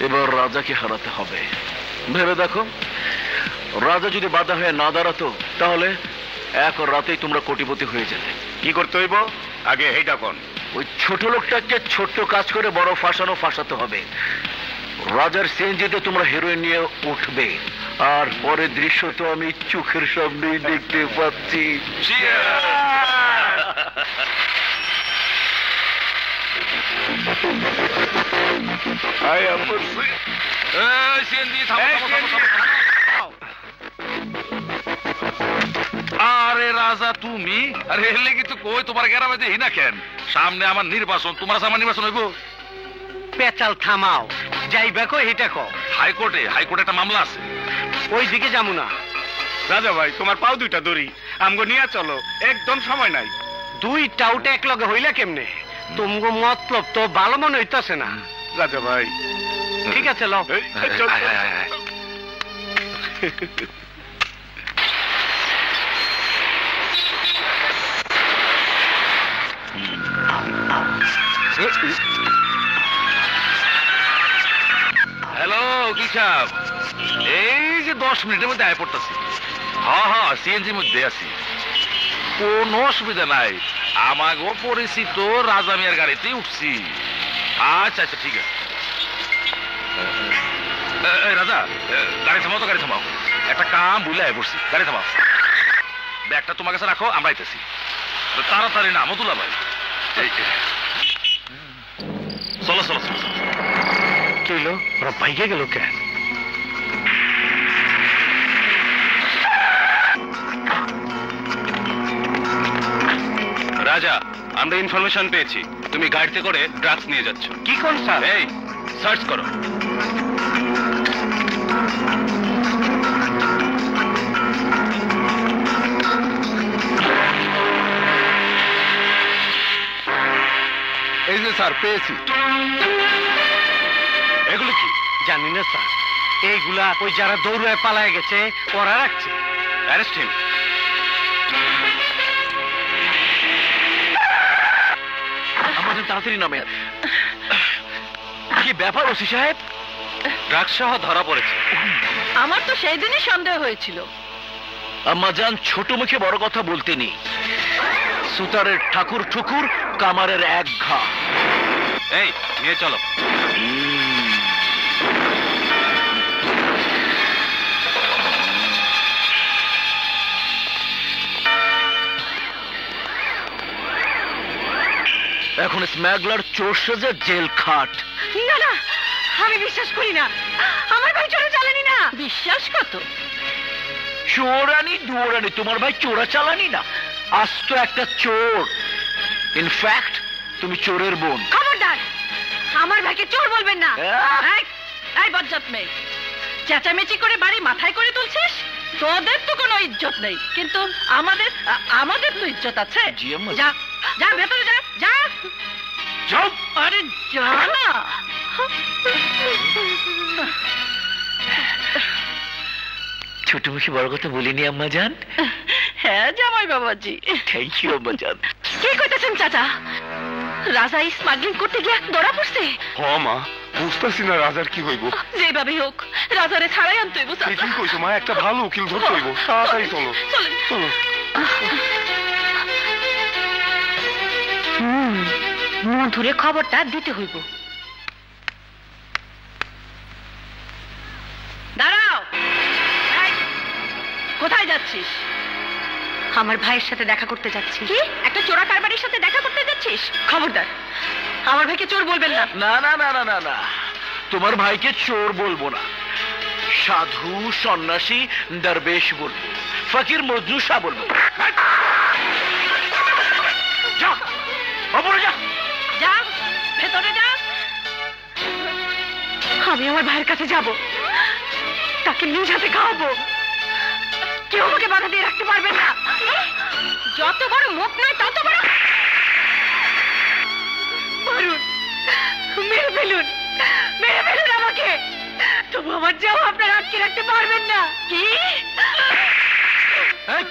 এবার রাজাকে হারাতে হবে। ভেবে দেখো, রাজা যদি বাধা হয়ে না দাঁড়াতো, তাহলে এক রাতেই তোমরা কোটিপতি হয়ে যেতে। কি করতে হইব আগে এইটা কোন? ওই ছোট লোকটাকে ছোট্ট কাজ করে বড় ফাঁসাতে হবে। রাজার সিএনজিতে তোমরা হিরোইন নিয়ে উঠবে, আর পরের দৃশ্য তো আমি চোখের সামনেই দেখতে পাচ্ছি। আরে রাজা তুমি? আরে এলে কিন্তু কই তোমার গ্রামে দেখি না কেন? সামনে আমার নির্বাচন, তোমার সামনে নির্বাচন হইব। পেচাল থামাও, যাইবা কো এটা কো। হাইকোর্টে একটা মামলা আছে, ওই দিকে যাবো না। রাজা ভাই, তোমার পাও দুইটা দড়ি, আমগো নিয়ে চলো, একদম সময় নাই। দুইটা উঠে এক লগে হইলা কেমনে? তুমগো মতলব তো ভালো মনে হইতাছে না। রাজা ভাই ঠিক আছে, লও। হ্যালো উকিল সাহেব, এই যে 10 মিনিটের মধ্যে আয় পড়তেছি। হ্যাঁ সিএনজির মধ্যে আছি, কোনো অসুবিধা নাই। আমাগো পরিচিত রাজা মিয়ার গাড়িতেই উঠছি। আচ্ছা আচ্ছা ঠিক আছে। রাজা, গাড়ি থামাও তো, গাড়ি থামাও। একটা কাম ভুলে আয় পড়ছি, গাড়ি থামাও। ব্যাগটা তোমার কাছে রাখো, আমরা আইতেছি। তাড়াতাড়ি না মতুল্লা ভাই। চলো চলো চলো। কি হলো? ওরা বাইকে গেল কেন? রাজা, আমরা ইনফরমেশন পেয়েছি তুমি গাড়িতে করে ড্রাগস নিয়ে যাচ্ছ। কি কোন স্যার? এই সার্চ করো। এই যে স্যার, পেয়েছি। এগুলো কি? জানি না স্যার, এইগুলা ওই যারা দৌড়ে পালায় গেছে ওরা রাখছে। Arrest him. আমাদের তাড়াতাড়ি নামে। কি ব্যাপার ওসি সাহেব? ড্রাগস সহ ধরা পড়েছে। আমার তো সেই দিনই সন্দেহ হয়েছিল। আম্মাজান, ছোট মুখে বড় কথা বলতে নেই। সুতারের ঠাকুর ঠুকুর, কামারের এক ঘা। এই নিয়ে চলো। এখন স্ম্যাগলার চোর সেজে জেল খাট। না না, আমি বিশ্বাস করি না। আমার ভাই চোরা চালানি না। বিশ্বাস কত? চোরানি দুয়ারানি, তোমার ভাই চোরা চালানি না, আস্ত একটা চোর। ইনফ্যাক্ট তুমি চোরের বোন। খবরদার, আমার ভাইকে চোর বলবেন না। এই বজ্জাত মেয়ে, চেঁচামেচি করে বাড়ি মাথায় করে তুলছিস? তোদের তো কোনো ইজ্জত নেই, কিন্তু আমাদের তো ইজ্জত আছে। জি আম্মা। যা যা, ভেতরে যা যা। যাও। আরে যা না। ছোট মুখে বড় কথা বলিনি আম্মাজান। হ্যাঁ জামাই বাবাজি। থ্যাংক ইউ আম্মাজান। কি কইতেছেন চাচা? রাজা স্মাগলিং করতে গিয়ে ধরা পড়ছে। হ মা, বুঝতেছি না রাজার কি হইব। যেভাবে হোক রাজারে ছাড়াই আনতে হইব চাচা। ঠিকই কইছো মা, একটা ভালো উকিল ধরতে হইব। তাড়াতাড়ি চলো চলেন। চলো। মধুরে খবরটা দিতে হইব। দাঁড়াও। এই, কোথায় যাচ্ছিস? আমার ভাইয়ের সাথে দেখা করতে যাচ্ছি। কি? একটা চোরা কারবারির সাথে দেখা করতে যাচ্ছিস? খবরদার, আমার ভাইকে চোর বলবেন না। না না না না না না, তোমার ভাইকে চোর বলবো না, সাধু সন্ন্যাসী দরবেশ বলবো, ফকির মজনু শাহ বলবো। যা, ওপরে যা। যা, ভেতরে যা। আমি আমার ভাইয়ের কাছে যাব, তাকে নিজ হাতে খাওয়াবো। কেউ আমাকে বাধা দিয়ে রাখতে পারবে না। যত বড় মুখ নয় তত বড়। মারুন, মেরে ফেলুন, মেরে ফেলুন আমাকে, তবু আমার যাও আপনারা আটকে রাখতে পারবেন না। কি? এই,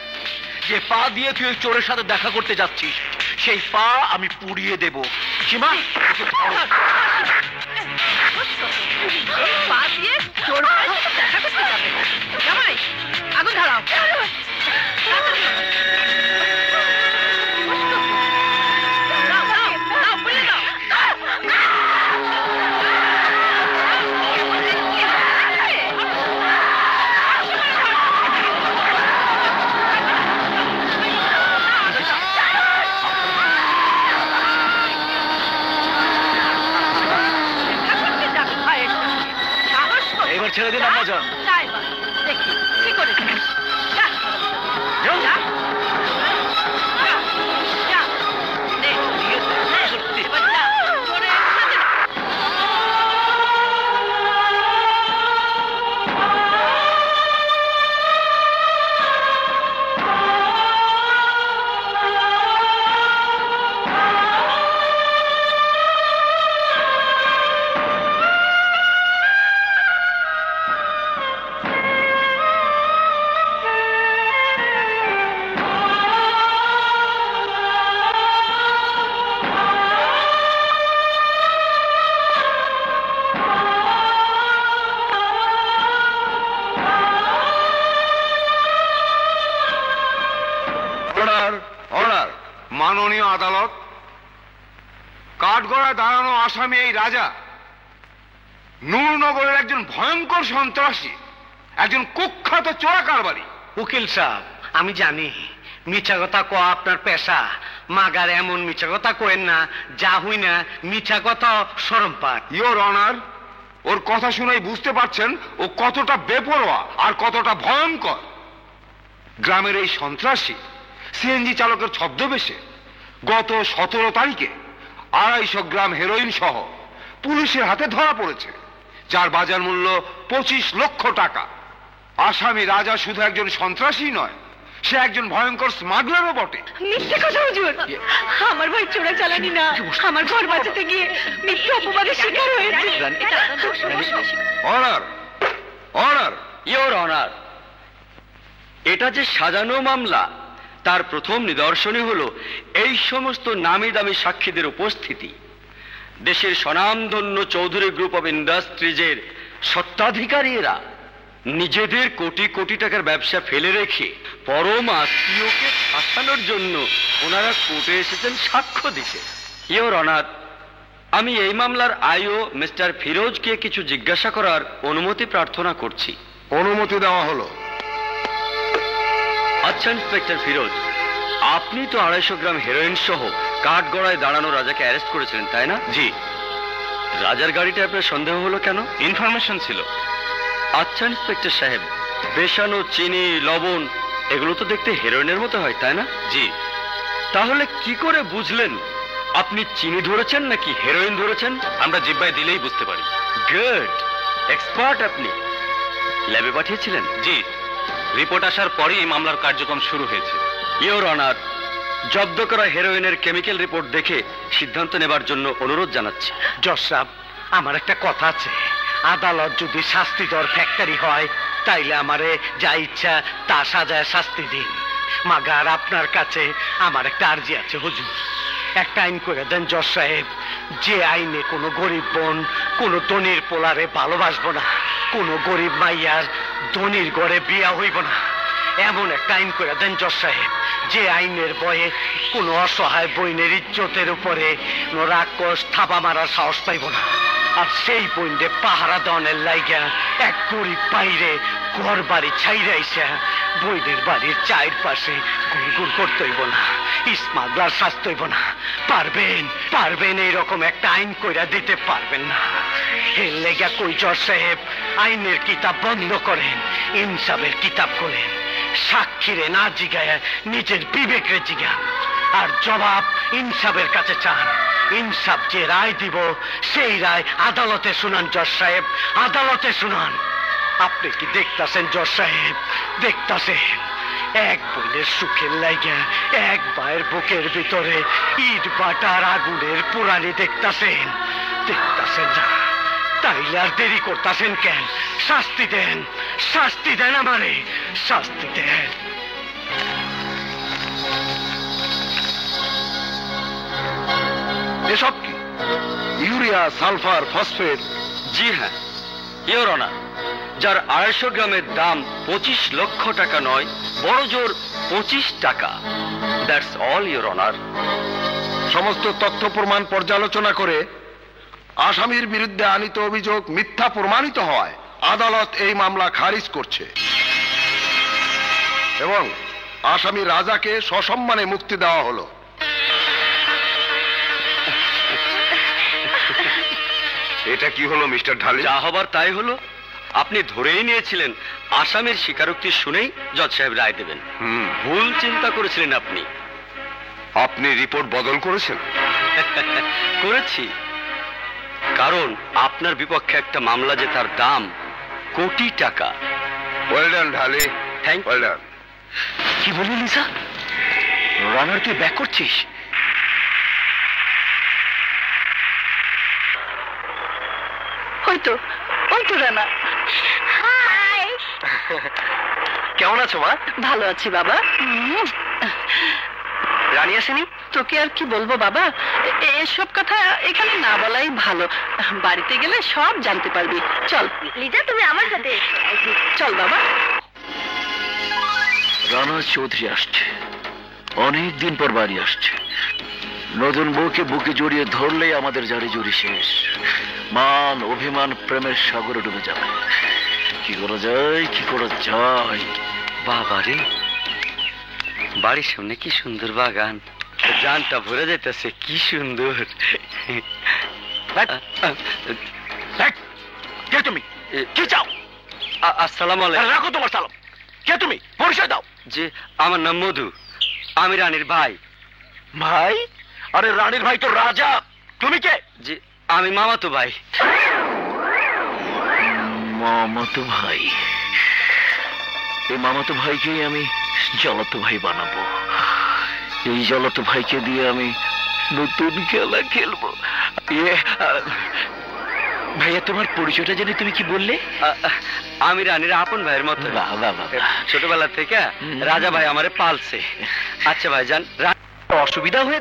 যে পা দিয়ে তুই ওই চোরের সাথে দেখা করতে যাচ্ছিস, সেই পা আমি পুড়িয়ে দেব। সীমা, ওকে ধরো। পা দিয়ে চোর ভাইয়ের সাথে দেখা করতে যাবে? জামাই, আগুন ধরাও। দাও, দাও, দাও, পুড়িয়ে দাও। এবার ছেড়ে দিন আম্মাজান। যাই বা, দেখি কি করেছিস। যা, যা, যা, যা। নে, এবার যা, চোরের সাথে। Order, order. মাননীয় আদালত, কাঠগড়ায় দাঁড়ানো আসামি এই রাজা নূরনগরের একজন ভয়ঙ্কর সন্ত্রাসী, একজন কুখ্যাত চোরা কারবারি। উকিল সাহেব, আমি জানি মিছা কথা কওয়া আপনার পেশা, মাগার এমন মিছা কথা কইেন না যা হই না মিছা কথা শরম পায়। ইওর অনার, ওর কথা শুনেই বুঝতে পারছেন ও কতটা বেপরোয়া আর কতটা ভয়ঙ্কর। গ্রামের এই সন্ত্রাসী সিএনজি চালকের ছদ্মবেশে গত 17 তারিখে 250 গ্রাম হেরোইন সহ পুলিশের হাতে ধরা পড়েছে, যার বাজার মূল্য 25 লক্ষ টাকা। আসামি রাজা শুধু একজন সন্ত্রাসী নয়, সে একজন ভয়ঙ্কর স্মাগলারও বটে। মিথ্যে কথা হুজুর, আমার ভাই চোরা চালানি না, আমার ঘর বাঁচাতে গিয়ে মিথ্যে অপবাদের শিকার হয়েছে। Order, order. ইওর অনার, এটা যে সাজানো মামলা তার প্রথম নিদর্শনই হলো এই সমস্ত নামি দামি সাক্ষীদের উপস্থিতি। দেশের স্বনামধন্য চৌধুরী গ্রুপ অফ ইন্ডাস্ট্রিজের স্বত্বাধিকারীরা নিজেদের কোটি কোটি টাকার ব্যবসা ফেলে রেখে পরম আত্মীয়কে ফাঁসানোর জন্য ওনারা কোর্টে এসেছেন সাক্ষ্য দিতে। ইওর অনার, আমি এই মামলার আইও মিস্টার ফিরোজকে কিছু জিজ্ঞাসা করার অনুমতি প্রার্থনা করছি। অনুমতি দেওয়া হলো। আচ্ছা ইন্সপেক্টর ফিরোজ, আপনি তো 250 গ্রাম হেরোইন সহ কাঠগড়ায় দাঁড়ানো রাজাকে অ্যারেস্ট করেছিলেন, তাই না? জি। রাজার গাড়িটা আপনার সন্দেহ হলো কেন? ইনফরমেশন ছিল। আচ্ছা ইন্সপেক্টর সাহেব, বেসানো চিনি, লবণ এগুলো তো দেখতে হেরোইনের মতো হয়, তাই না? জি। তাহলে কি করে বুঝলেন আপনি চিনি ধরেছেন নাকি হেরোইন ধরেছেন? আমরা জিব্বায় দিলেই বুঝতে পারি। গুড, এক্সপার্ট আপনি। ল্যাবে পাঠিয়েছিলেন? জি, রিপোর্ট আসার পরেই মামলার কার্যক্রম শুরু হয়েছে। ইওর অনার, জব্দ করা হেরোইনের কেমিক্যাল রিপোর্ট দেখে সিদ্ধান্ত নেবার জন্য অনুরোধ জানাচ্ছি। জজ সাহেব, আমার একটা কথা আছে। আদালত যদি শাস্তি দেওয়ার ফ্যাক্টরি হয়, তাইলে আমারে যা ইচ্ছা তা সাজায় শাস্তি দিন। মাগার আপনার কাছে আমার একটা আর্জি আছে হুজুর, একটা আইন করে দেন জজ সাহেব, যে আইনে কোনো গরিব বোন কোনো ধনির পোলারে ভালোবাসবো না, কোনো গরিব মাইয়ার ধনির ঘরে বিয়া হইব না। এমন একটা আইন করে দেন জজ সাহেব, যে আইনের বয়ে কোনো অসহায় বইনের ইজ্জতের উপরে কোনো রাক্ষস থাপা মারার সাহস পাইব না। আর সেই বইন্ডে পাহারা দনের লাইগা এক গরিব বাইরে ঘর বাড়ি ছাইরাইসা বইদের বাড়ির চায়ের পাশে গুড়গুড় করতে হইব না, স্মাগলার শাস্তি হইব না। পারবেন পারবেন এইরকম একটা আইন কইরা দিতে পারবেন না? এর লেগা কই জজ সাহেব, আইনের কিতাব বন্ধ করেন, ইনসাফের কিতাব করেন। সাক্ষীরে না জিগায় নিজের বিবেকরে জিগান, আর জবাব ইনসাফের কাছে চান। ইনসাফ যে রায় দিব সেই রায় আদালতে শুনান জজ সাহেব, আদালতে শুনান। আপনি কি দেখতাছেন জজ সাহেব, দেখতাছেন? এক বোনের সুখের লাইগা এক ভাইয়ের বুকের ভিতরে ইট বাটার আগুনের পুরানি দেখতাছেন? দেখতাছেন না? তাইলে আর দেরি করতাছেন কেন? শাস্তি দেন, শাস্তি দেন, আমারে শাস্তি দেন। এসব কি? Urea, sulphur, phosphate? জি হ্যাঁ ইওর অনার, যার 250 গ্রামের দাম 25 লক্ষ টাকা নয়, বড় জোর 25 টাকা। That's all your honour. সমস্ত তথ্য প্রমাণ পর্যালোচনা করে আসামির বিরুদ্ধে আনিত অভিযোগ মিথ্যা প্রমাণিত হওয়ায় আদালত এই মামলা খারিজ করছে এবং আসামি রাজাকে সসম্মানে মুক্তি দেওয়া হলো। এটা কি হলো মিস্টার ঢালি? যা হবার তাই হলো। আপনি ধরেই নিয়েছিলেন আসামির স্বীকারোক্তি শুনেই জজ সাহেব রায় দেবেন। ভুল চিন্তা করেছিলেন আপনি। আপনি রিপোর্ট বদল করেছেন? করেছি, কারণ আপনার বিপক্ষে একটা মামলা যে তার দাম কোটি টাকা। ওয়েল ডান ঢালি, থ্যাংক ওয়েল ডান। কি বলি লিসা? রানার তুই ব্যাক করছিস? হয়তো ওই তো রানা। হাই, কেমন আছো মা? ভালো আছি বাবা। রানী আসেনি? তোকে আর কি বলবো বাবা, এসব কথা এখানে না বলাই ভালো। বাড়িতে গেলে সব জানতে পারবি। চল লিজা, তুমি আমার সাথে চল বাবা। রানা চৌধুরী আসছে, অনেক দিন পর বাড়ি আসছে। নতুন বউকে বুকে জড়িয়ে ধরলেই আমাদের জারি জড়ি শেষ। মান অভিমান প্রেমের সাগরে ডুবে যাবে। কি করা যায়, কি করা যায়? বাবারে, বাড়ির সামনে কি সুন্দর বাগান, জানটা ভরে যাইতেছে, কি সুন্দর। কে তুমি? কি চাও? আসসালামু আলাইকুম। রাখো তোমার সালাম। কে তুমি? পরিচয় দাও। জি, আমার নাম মধু, আমি রানীর ভাই। ভাই? আরে রানীর ভাই তো রাজা, তুমি কে? জি আমি মামাতো ভাই। মামাতো ভাই? এই মামাতো ভাইকেই আমি জ্বলতো ভাই বানাবো। এই জ্বলতো ভাইকে দিয়ে আমি নতুন খেলা খেলবো। ভাইয়া তোমার পরিচয়টা জেনে তুমি কি বললে? আমি রানীর আপন ভাইয়ের মতো। ছোটবেলা থেকে রাজা ভাই আমারে পালছে। আচ্ছা ভাইজান, অসুবিধা হয়ে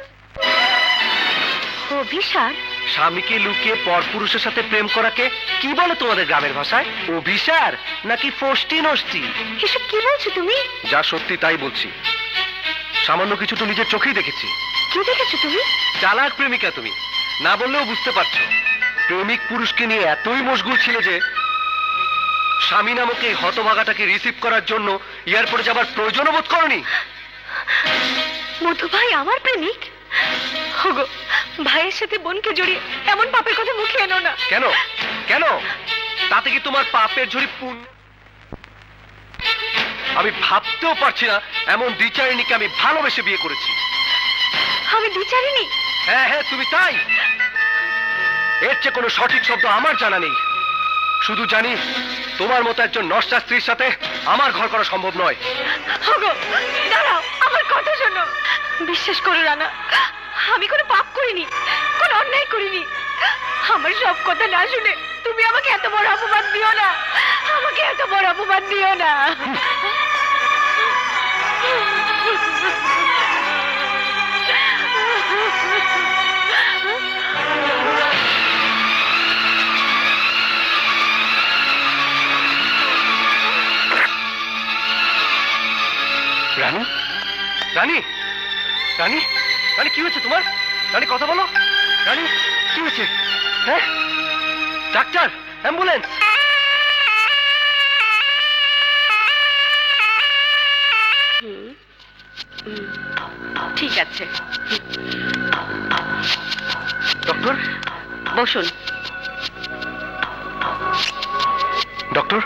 অভিসার? স্বামীকে লুকিয়ে পরপুরুষের সাথে প্রেম করাকে কি বলে তোমাদের গ্রামের ভাষায়? অভিসার নাকি ফষ্টি নষ্টি? এসব কি বলছো তুমি? যা সত্যি তাই বলছি। সামান্য কিছু তো নিজের চোখেই দেখেছি। কি দেখেছো তুমি? চালাক প্রেমিকা তুমি, না বললেও বুঝতে পারছো। প্রেমিক পুরুষকে নিয়ে এতই মশগুল ছিলে যে স্বামী নামক এই হতভাগাটাকে রিসিভ করার জন্য এয়ারপোর্টে যাবার প্রয়োজন বোধ করনি। মধু ভাই আমার প্রেমিক? হগো, ভাইয়ের সাথে বোনকে জড়িয়ে এমন পাপের কথা মুখে এনো না। কেন কেন? তাতে কি তোমার পাপের ঝুড়ি পূর্ণ? আমি ভাবতেও পারছি না এমন দ্বিচারিণীকে আমি ভালোবেসে বিয়ে করেছি। আমি দ্বিচারিণী? হ্যাঁ হ্যাঁ তুমি তাই। এর চেয়ে কোনো সঠিক শব্দ আমার জানা নেই। শুধু জানি তোমার মতো একজন নষ্টা স্ত্রীর সাথে আমার ঘর করা সম্ভব নয়। হগো দাঁড়াও, আমার কথা শোনো। বিশ্বাস করো রানা, আমি কোনো পাপ করিনি, কোনো অন্যায় করিনি। আমার সব কথা না শুনে তুমি আমাকে এত বড় অপমান দিও না, আমাকে এত বড় অপমান দিও না। রানী রানী রানী রানী কি হয়েছে তোমার? রানী কথা বলো। রানী কি হয়েছে? হ্যাঁ ডাক্তার, অ্যাম্বুলেন্স। ঠিক আছে, ডক্টর বসুন। ডক্টর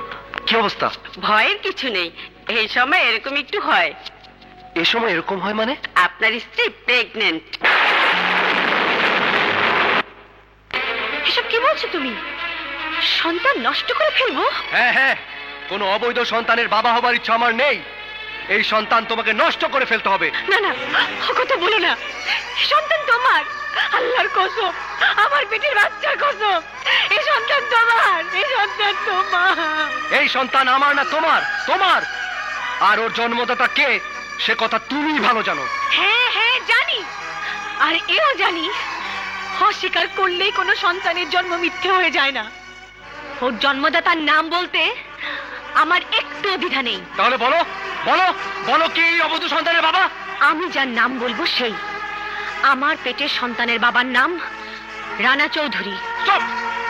কি অবস্থা? ভয়ের কিছু নেই, এই সময় এরকম একটু হয়। এই সময় এরকম হয় মানে? আপনার স্ত্রী প্রেগনেন্ট। এসব কি বলছো তুমি? সন্তান নষ্ট করে ফেলবো? হ্যাঁ হ্যাঁ, কোনো অবৈধ সন্তানের বাবা হবার ইচ্ছা আমার নেই। এই সন্তান তোমাকে নষ্ট করে ফেলতে হবে। না না, ও কথা বলো না। সন্তান তোমার, আল্লাহর কসম, আমার পেটের বাচ্চার কসম। এই সন্তান তোমার, এই সন্তান তোমার। এই সন্তান আমার না তোমার? তোমার। আর ওর জন্মদাতা কে সে কথা তুমি ভালো জানো। হ্যাঁ হ্যাঁ জানি, আর এও জানি অস্বীকার করলেই কোনো সন্তানের জন্ম মিথ্যে হয়ে যায় না। ওর জন্মদাতার নাম বলতে আমার একটু দ্বিধা নেই। তাহলে বলো বলো বলো, কি এই অবৈধ সন্তানের বাবা? আমি যার নাম বলবো সেই। আমার পেটের সন্তানের বাবার নাম Rana Chowdhury. Stop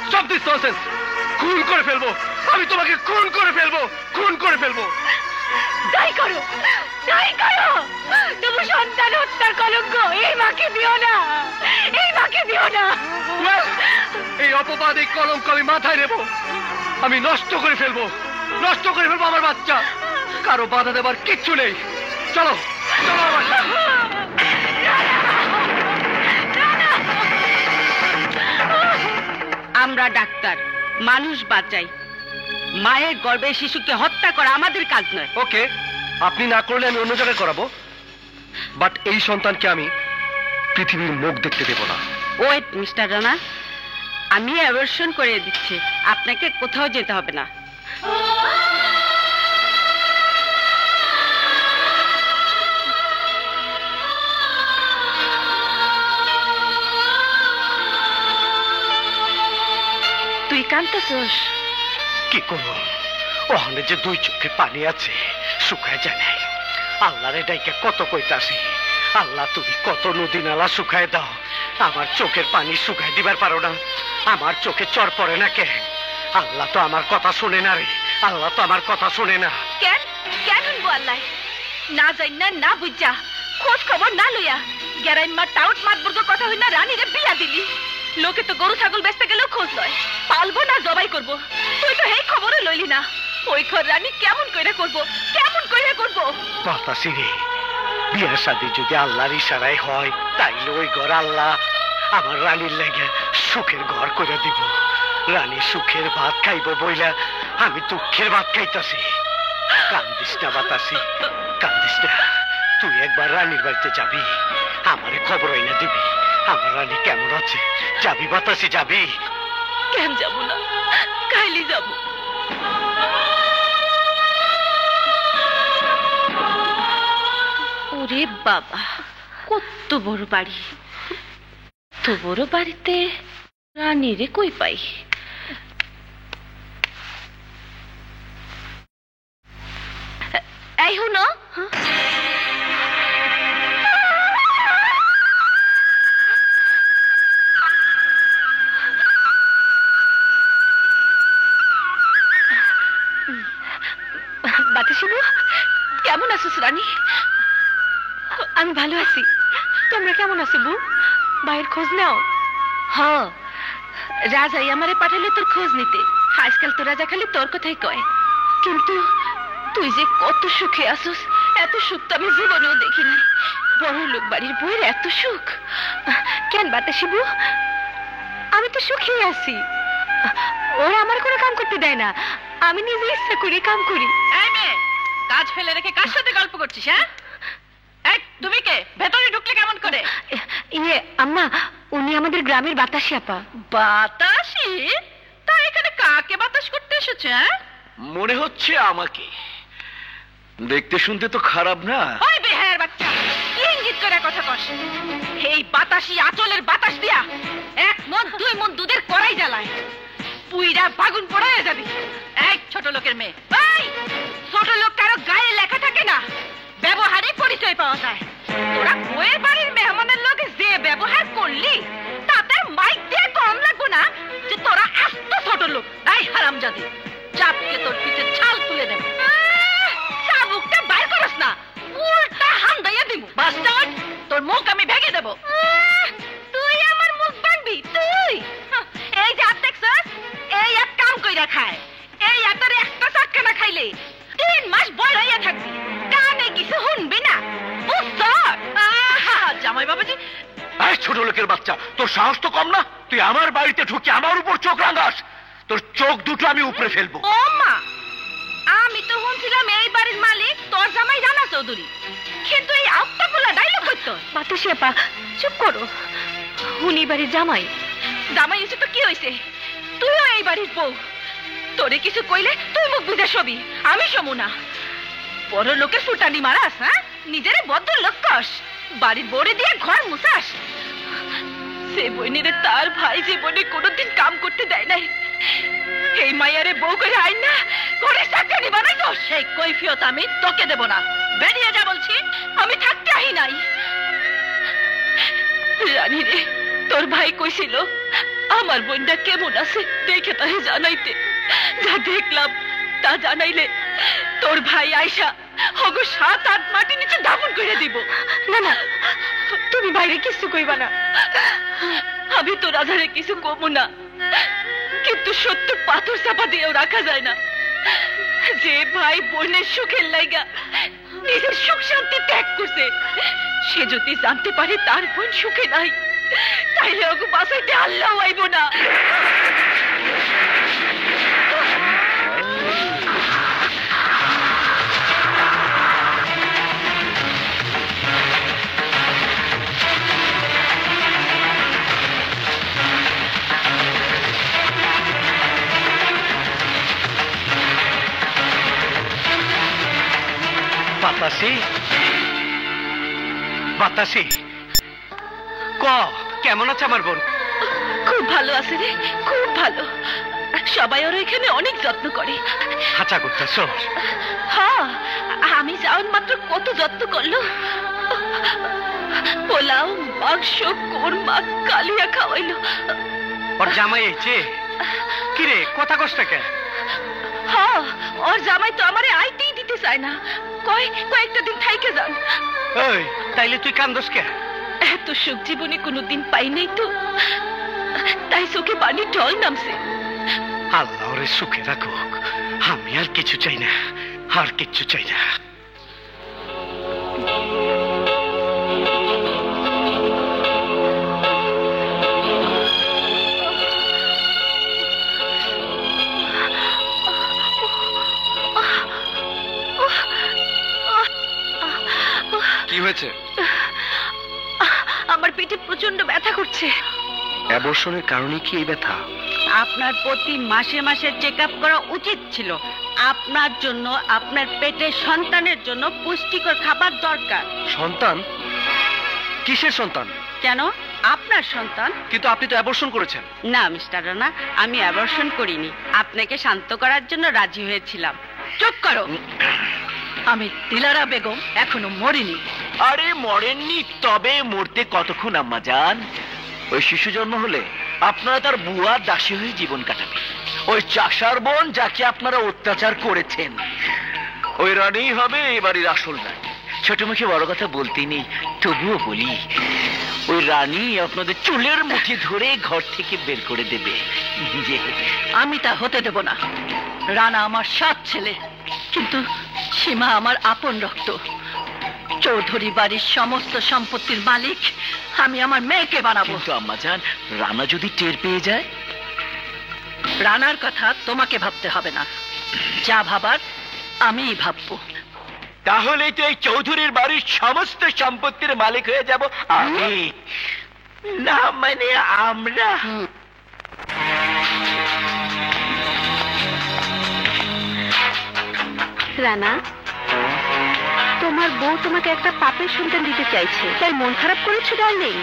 stop this nonsense. খুন করে ফেলবো আমি তোমাকে, খুন করে ফেলবো, খুন করে ফেলবো। তাই করো, তাই করো। তবু সন্তান হত্যার কলঙ্ক এই মাকে দিও না, এই মাকে দিও না। এই অপবাদ, এই কলঙ্ক আমি মাথায় নেব। আমি নষ্ট করে ফেলবো, নষ্ট করে ফেলবো আমার বাচ্চা। কারো বাধা দেবার কিচ্ছু নেই। চলো চলো আমার সাথে। আমরা ডাক্তার, মানুষ বাঁচাই। মায়ের গর্ভে শিশুকে হত্যা করা আমাদের কাজ নয়। ওকে, আপনি না করলে আমি অন্য জায়গায় করাবো, বাট এই সন্তানকে আমি পৃথিবীর মুখ দেখতে দেব না। ওয়েট মিস্টার রানা, আমি অ্যাবর্শন করে দিচ্ছি, আপনাকে কোথাও যেতে হবে না। তুই কাঁদতেছস? কি করবো, ওখানে যে দুই চোখে পানি আছে শুকায় যায় নাই। আল্লাহরে ডাইকে কত কইতাছি, আল্লাহ তুমি কত নদী নালা শুকায় দাও, আমার চোখের পানি শুকায় দিবার পারো না। আমার চোখে চর পড়ে না কে? আল্লাহ তো আমার কথা শুনে না রে, আল্লাহ তো আমার কথা শুনে না। কেন কেন শুনবো আল্লাহ? না যাই না, না বুঝা, খোঁজ খবর না লইয়া গেরাইন মা টাউট মাতবর্গ কথা হই না রানীরে বিয়া দিলি। লোকে তো গরু ছাগল বেচতে গেলেও খোঁজ লয়, পালবো না জবাই করব। তুই তো এই খবরও লইলি না। ওই ঘর রানী কেমন কইরা করব, কেমন কইরা করব? বাতাসি রে, বিয়া শাদী যদি আল্লাহর ইশারায় হয় তাইলে ওই ঘর আল্লাহ আমার রানীর লেগে সুখের ঘর করে দিব। রানী সুখের ভাত খাইব বইলা আমি দুঃখের ভাত খাইতাছি। কান্দিস না বাতাসি, কান্দিস না। তুই একবার রানীর বাড়িতে যাবি, আমারে খবর না দিবি আমার রানী কেমন আছে। যাবি বাতাসি, যাবি? কেন যাব না, কাইলি যাব। ওরে বাবা, কত বড় বাড়ি! তো বড় বাড়িতে রানীরে কই পাই? এই হুনো, বাতাসিবু কেমন আছিস রানী? আমি ভালো আছি, তোমরা কেমন আছো বউ? ভাইয়ের খোঁজ নাও। হ, রাজাই আমারে পাঠালো তোর খোঁজ নিতে। আজকাল তো রাজা খালি তোর কথাই কয়। কিন্তু তুই যে কত সুখে আসুস, এত সুখ তো আমি জীবনেও দেখি নাই। বড় লোক বাড়ির বউয়ের এত সুখ! কেন বাতাসিবু, আমি তো সুখেই আছি। ওরা আমার কোনো কাম করতে দেয় না, আমি নিজে ইচ্ছা করি কাম করি। এই মেয়ে, কাজ ফেলে রেখে কার সাথে গল্প করছিস? হ্যাঁ, এই তুমি কে? ভেতরে ঢুকলে কেমন করে? ইয়ে আম্মা, উনি আমাদের গ্রামের বাতাসি আপা। বাতাসি? তা এখানে কাকে বাতাস করতে এসেছে? মনে হচ্ছে আমাকে। দেখতে শুনতে তো খারাপ না। ওই বেহায়ের বাচ্চা, ইঙ্গিত করে কথা কস। এই বাতাসি আঁচলের বাতাস দিয়া 1 মণ 2 মণ দুধের কড়াই জ্বালায়, পুইরা বাগুন পড়ায় যাবি। এক ছোট লোকের মেয়ে। এই ছোট লোক কারো গায়ে লেখা থাকে না, ব্যবহারে পরিচয় পাওয়া যায়। তোরা বইয়ের বাড়ির মেহমানের লোকে যে ব্যবহার করলি তাতে মাইক দিয়ে কম লাগবো না যে তোরা আস্ত ছোট লোক। এই হারামজাদি, চাপকে তোর পিঠে ছাল তুলে দেব। চাবুকটা বাইর করস না, উল্টা হান্দাইয়া দিমু। বাস্টার্ড, তোর মুখ আমি ভেঙে দেব। তুই আমার মুখ ভাঙবি? তুই এই যে হাত দেখছস, এই এক কাম কইরা খায়। এই হাতের একটা চাক্কা না খাইলে 3 মাস বড় হইয়া থাকবি, কানে কিছু শুনবি না, বুঝছস? জামাই বাবাজি, এই ছোট লোকের বাচ্চা, তোর সাহস তো কম না? তুই আমার বাড়িতে ঢুকে আমার উপর চোখ রাঙাস। তোর চোখ দুটো আমি উপরে ফেলবো। ও মা, আমি তো শুনছিলাম এই বাড়ির মালিক তোর জামাই রানা চৌধুরী, কিন্তু এই আত্মা পোলা ডাইলগ করতো। বাতাসি আপা চুপ করো, উনি বাড়ির জামাই। জামাই হয়েছে তো কি হয়েছে? তুইও এই বাড়ির বউ, তোরে কিছু কইলে তুই মুখ বুঝে সবি, আমি সমু না। বড় লোকের ফুটানি মারাস, হ্যাঁ? নিজেরে বদ্ধ লোক কস, বাড়ির বড়ে দিয়ে ঘর মুছাস। সে বইনেরে তার ভাই জীবনে কোনোদিন কাম করতে দেয় নাই, এই মায়ারে বউ করে আইন না ঘরে চাকরি বানাই তো। সেই কৈফিয়ত আমি তোকে দেব না। বেরিয়ে যা বলছি। আমি থাকতে আহি নাই। রানী রে, তোর ভাই কইছিল আমার বোনটা কেমন আছে দেখে তাহে জানাইতে। যা দেখলাম তা জানাইলে তোর ভাই আয়সা হগো 7-8 মাটি নিচে দাফন করে দিব। না না, তুমি বাইরে কিছু কইবা না। আমি তো রাজারে কিছু কমু না, কিন্তু সত্য পাথর চাপা দিয়েও রাখা যায় না। যে ভাই বোনের সুখের লাইগা নিজের সুখ শান্তি ত্যাগ করছে, সে যদি জানতে পারে তার বোন সুখে নাই, তাইলে ওকে বাঁচাইতে আল্লাহ আইব না। বাতাসি, বাতাসি, ক কেমন আছে আমার বোন? খুব ভালো আছে রে, খুব ভালো। সবাই ওর এখানে অনেক যত্ন করে। হাঁচা করতেছ? হ্যাঁ, আমি যাওয়ার মাত্র কত যত্ন করলো। পোলাও, মাংস, কোরমা, কালিয়া খাওয়াইলো। ওর জামাই এইছে? কিরে কথা কষ্ট কেন? হ্যাঁ, ওর জামাই তো আমারে আইতেই দিতে চায় না, কয়েকটা দিন থাইকে যান। ওই তাইলে তুই কান্দস কে? এত সুখ জীবনে কোনোদিন পাই নাই তো, তাই চোখে পানি ঢল নামছে। আল্লাহ ওরে সুখে রাখুক, আমি আর কিছু চাই না, আর কিচ্ছু চাই না। হয়েছে? আমার পেটে প্রচন্ড ব্যথা করছে। অ্যাবর্শনের কারণে কি এই ব্যথা? আপনার প্রতি মাসে মাসে চেক আপ করা উচিত ছিল। আপনার জন্য, আপনার পেটের সন্তানের জন্য পুষ্টিকর খাবার দরকার। সন্তান? কিসের সন্তান? কেন? আপনার সন্তান। কিন্তু আপনি তো অ্যাবর্শন করেছেন। না মিস্টার রানা, আমি অ্যাবর্শন করিনি। আপনাকে শান্ত করার জন্য রাজি হয়েছিলাম। চুপ করো। আমি দিলারা বেগম এখনো মরিনি। আরে মরেননি, তবে মরতে কতক্ষণ আম্মাজান? ওই শিশু জন্ম হলে আপনারা তার বুয়ার দাসী হয়ে জীবন কাটাবে। ওই চাষার বোন যাকে আপনারা অত্যাচার করেছেন, ওই রানীই হবে এবারের আসল রানী। ছোট মুখে বড় কথা বলতেই নেই, তবুও বলি, ওই রানী আপনাদের চুলের মুঠি ধরে ঘর থেকে বের করে দেবে। আমি তা হতে দেব না। রানা আমার সৎ ছেলে, কিন্তু সীমা আমার আপন রক্ত। চৌধুরী বাড়ির সমস্ত সম্পত্তির মালিক আমি আমার মেয়েকে বানাবো। কিন্তু আম্মাজান, রানা যদি টের পেয়ে যায়? রানার কথা তোমাকে ভাবতে হবে না, যা ভাবার আমিই ভাববো। তাহলেই তো এই চৌধুরীর বাড়ির সমস্ত সম্পত্তির মালিক হয়ে যাব আমি, না মানে আমরা। রানা, তোমার বউ তোমাকে একটা পাপের সন্তান দিতে চাইছে, তাই মন খারাপ করেছো ডার্লিং?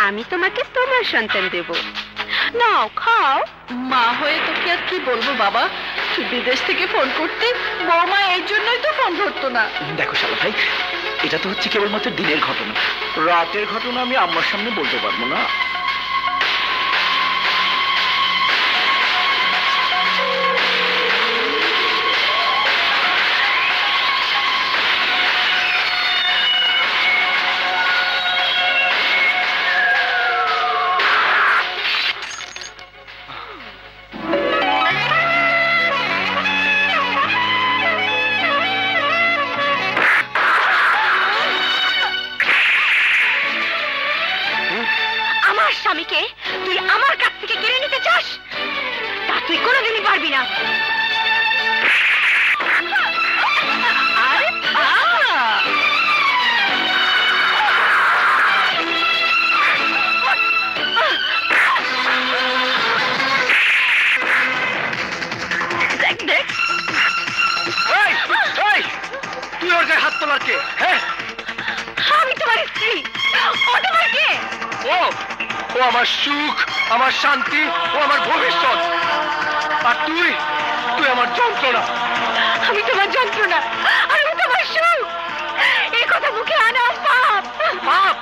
আমি তোমাকে তোমার সন্তান দেব। নাও খাও। মা হয়ে তোকে আর কি বলবো বাবা, তুই বিদেশ থেকে ফোন করতে, বৌমা এই জন্যই তো ফোন ধরতো না। দেখো শালা ভাই, এটা তো হচ্ছে কেবলমাত্র দিনের ঘটনা, রাতের ঘটনা আমি আম্মার সামনে বলতে পারবো না। স্বামীকে তুই আমার কাছ থেকে কেড়ে নিতে চাস? তা তুই কোনোদিনই পারবি না। দেখ দেখ, তুই ওর গায়ে হাত তোলার কে? হ্যাঁ, আমি তোমার স্ত্রী। ও তোমার কে? ও ও আমার সুখ, আমার শান্তি, ও আমার ভবিষ্যৎ। আর তুই তুই আমার যন্ত্রণা। আমি তোমার যন্ত্রণা আর আমি তোমার সুখ। এই কথা মুখে আনা পাপ। পাপ?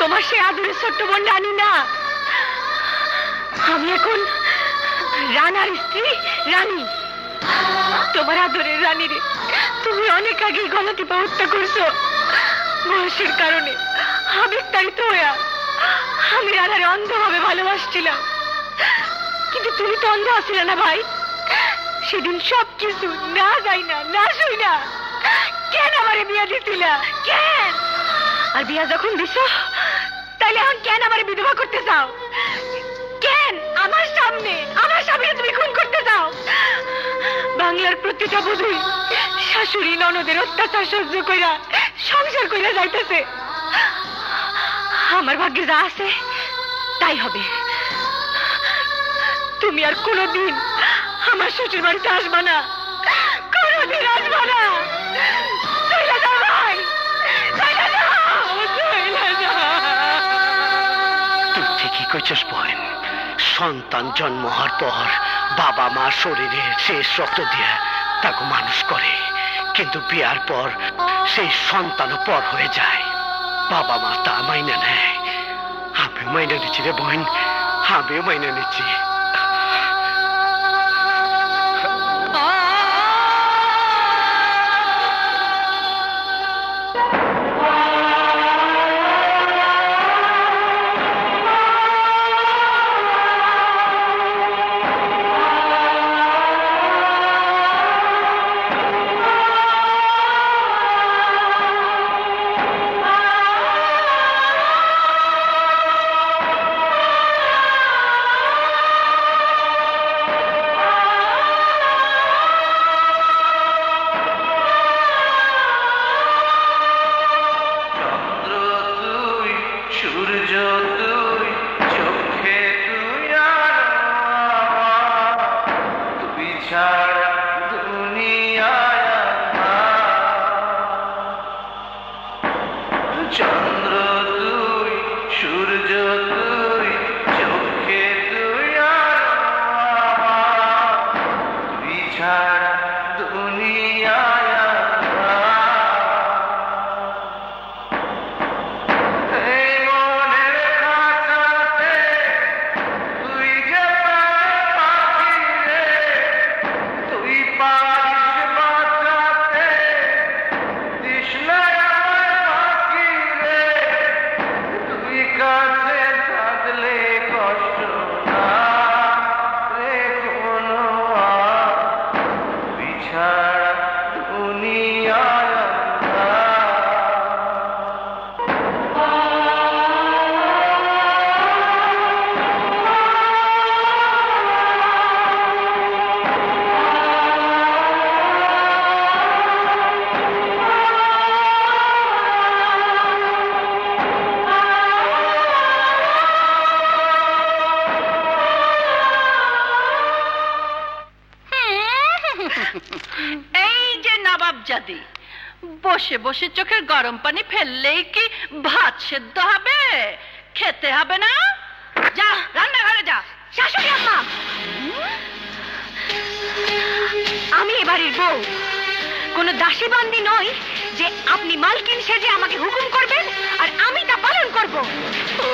তোমার সে আদরের ছোট্ট বোন রানী না, আমি এখন রানার স্ত্রী রানী। তোমার আদরের রানী রে তুমি অনেক আগে গলাটিপা হত্যা করছো। বয়সের কারণে আবেগতাড়িত হইয়া আমি রানারে অন্ধভাবে ভালোবাসছিলাম, কিন্তু তুমি তো অন্ধ আছিলে না ভাই। সেদিন সবকিছু না যাই না না শুই না কেন আমারে বিয়া দিছিলা? কেন? আর বিয়া যখন দিছো তাইলে এখন কেন আমারে বিধবা করতে চাও? কেন আমার সামনে আমার স্বামীকে তুমি খুন করতে চাও? বাংলার প্রতিটা বধূই শাশুড়ি ননদের অত্যাচার সহ্য কইরা সংসার কইরা যাইতেছে, আমার ভাগ্যে যা আছে তাই হবে। তুমি আর কোনোদিন আমার শ্বশুর বাড়িতে আসবা না, কোনোদিন আসবা না। চলে যাও ভাই, চলে যাও, চলে যাও। তুই ঠিকই কইছস বোন। সন্তান জন্ম হওয়ার পর বাবা মা শরীরে শেষ রক্ত দিয়ে তাকে মানুষ করে, কিন্তু বিয়ার পর সেই সন্তানও পর হয়ে যায়। বাবা মা তা মাইনে নেয়। আমিও মাইনে নিচ্ছি রে বোন, আমিও মাইনে নিচ্ছি। বসে বসে চোখের গরম পানি ফেললেই কি ভাত সেদ্ধ হবে? খেতে হবে না? যা রান্নাঘরে যা। শাশুড়ি আম্মা, আমি এবারের বউ, কোন দাসী বান্দি নই যে আপনি মালকিন সেজে আমাকে হুকুম করবেন আর আমি তা পালন করব। ও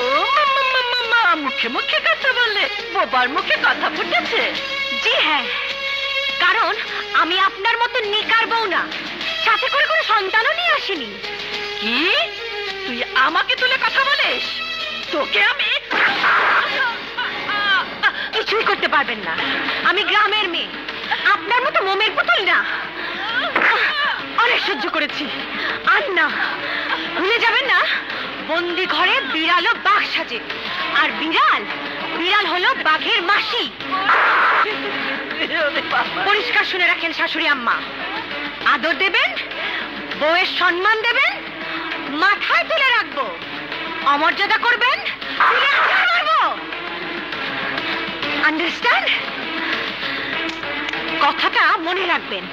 মা, মুখে মুখে কথা বলে বোবার মুখে কথা ফুটেছে। জি হ্যাঁ, কারণ আমি আপনার মতো নিকার বউ না, সাথে করে কোনো সন্তানও নিয়ে আসিনি। কি তুই আমাকে তুলে কথা বলিস? তোকে আমি কিছুই করতে পারবেন না। আমি গ্রামের মেয়ে, আপনার মতো মোমের পুতুল না। অনেক সহ্য করেছি, আর না। ভুলে যাবেন না, বন্দি ঘরে বিড়ালও বাঘ সাজে, আর বিড়াল হলো বাঘের মাসি। পরিষ্কার শুনে রাখেন শাশুড়ি আম্মা, আদর দেবেন, বউয়ের সম্মান দেবেন, মাথায় তুলে রাখবো। অমর্যাদা করবেন, আন্ডারস্ট্যান্ড? কথাটা মনে রাখবেন,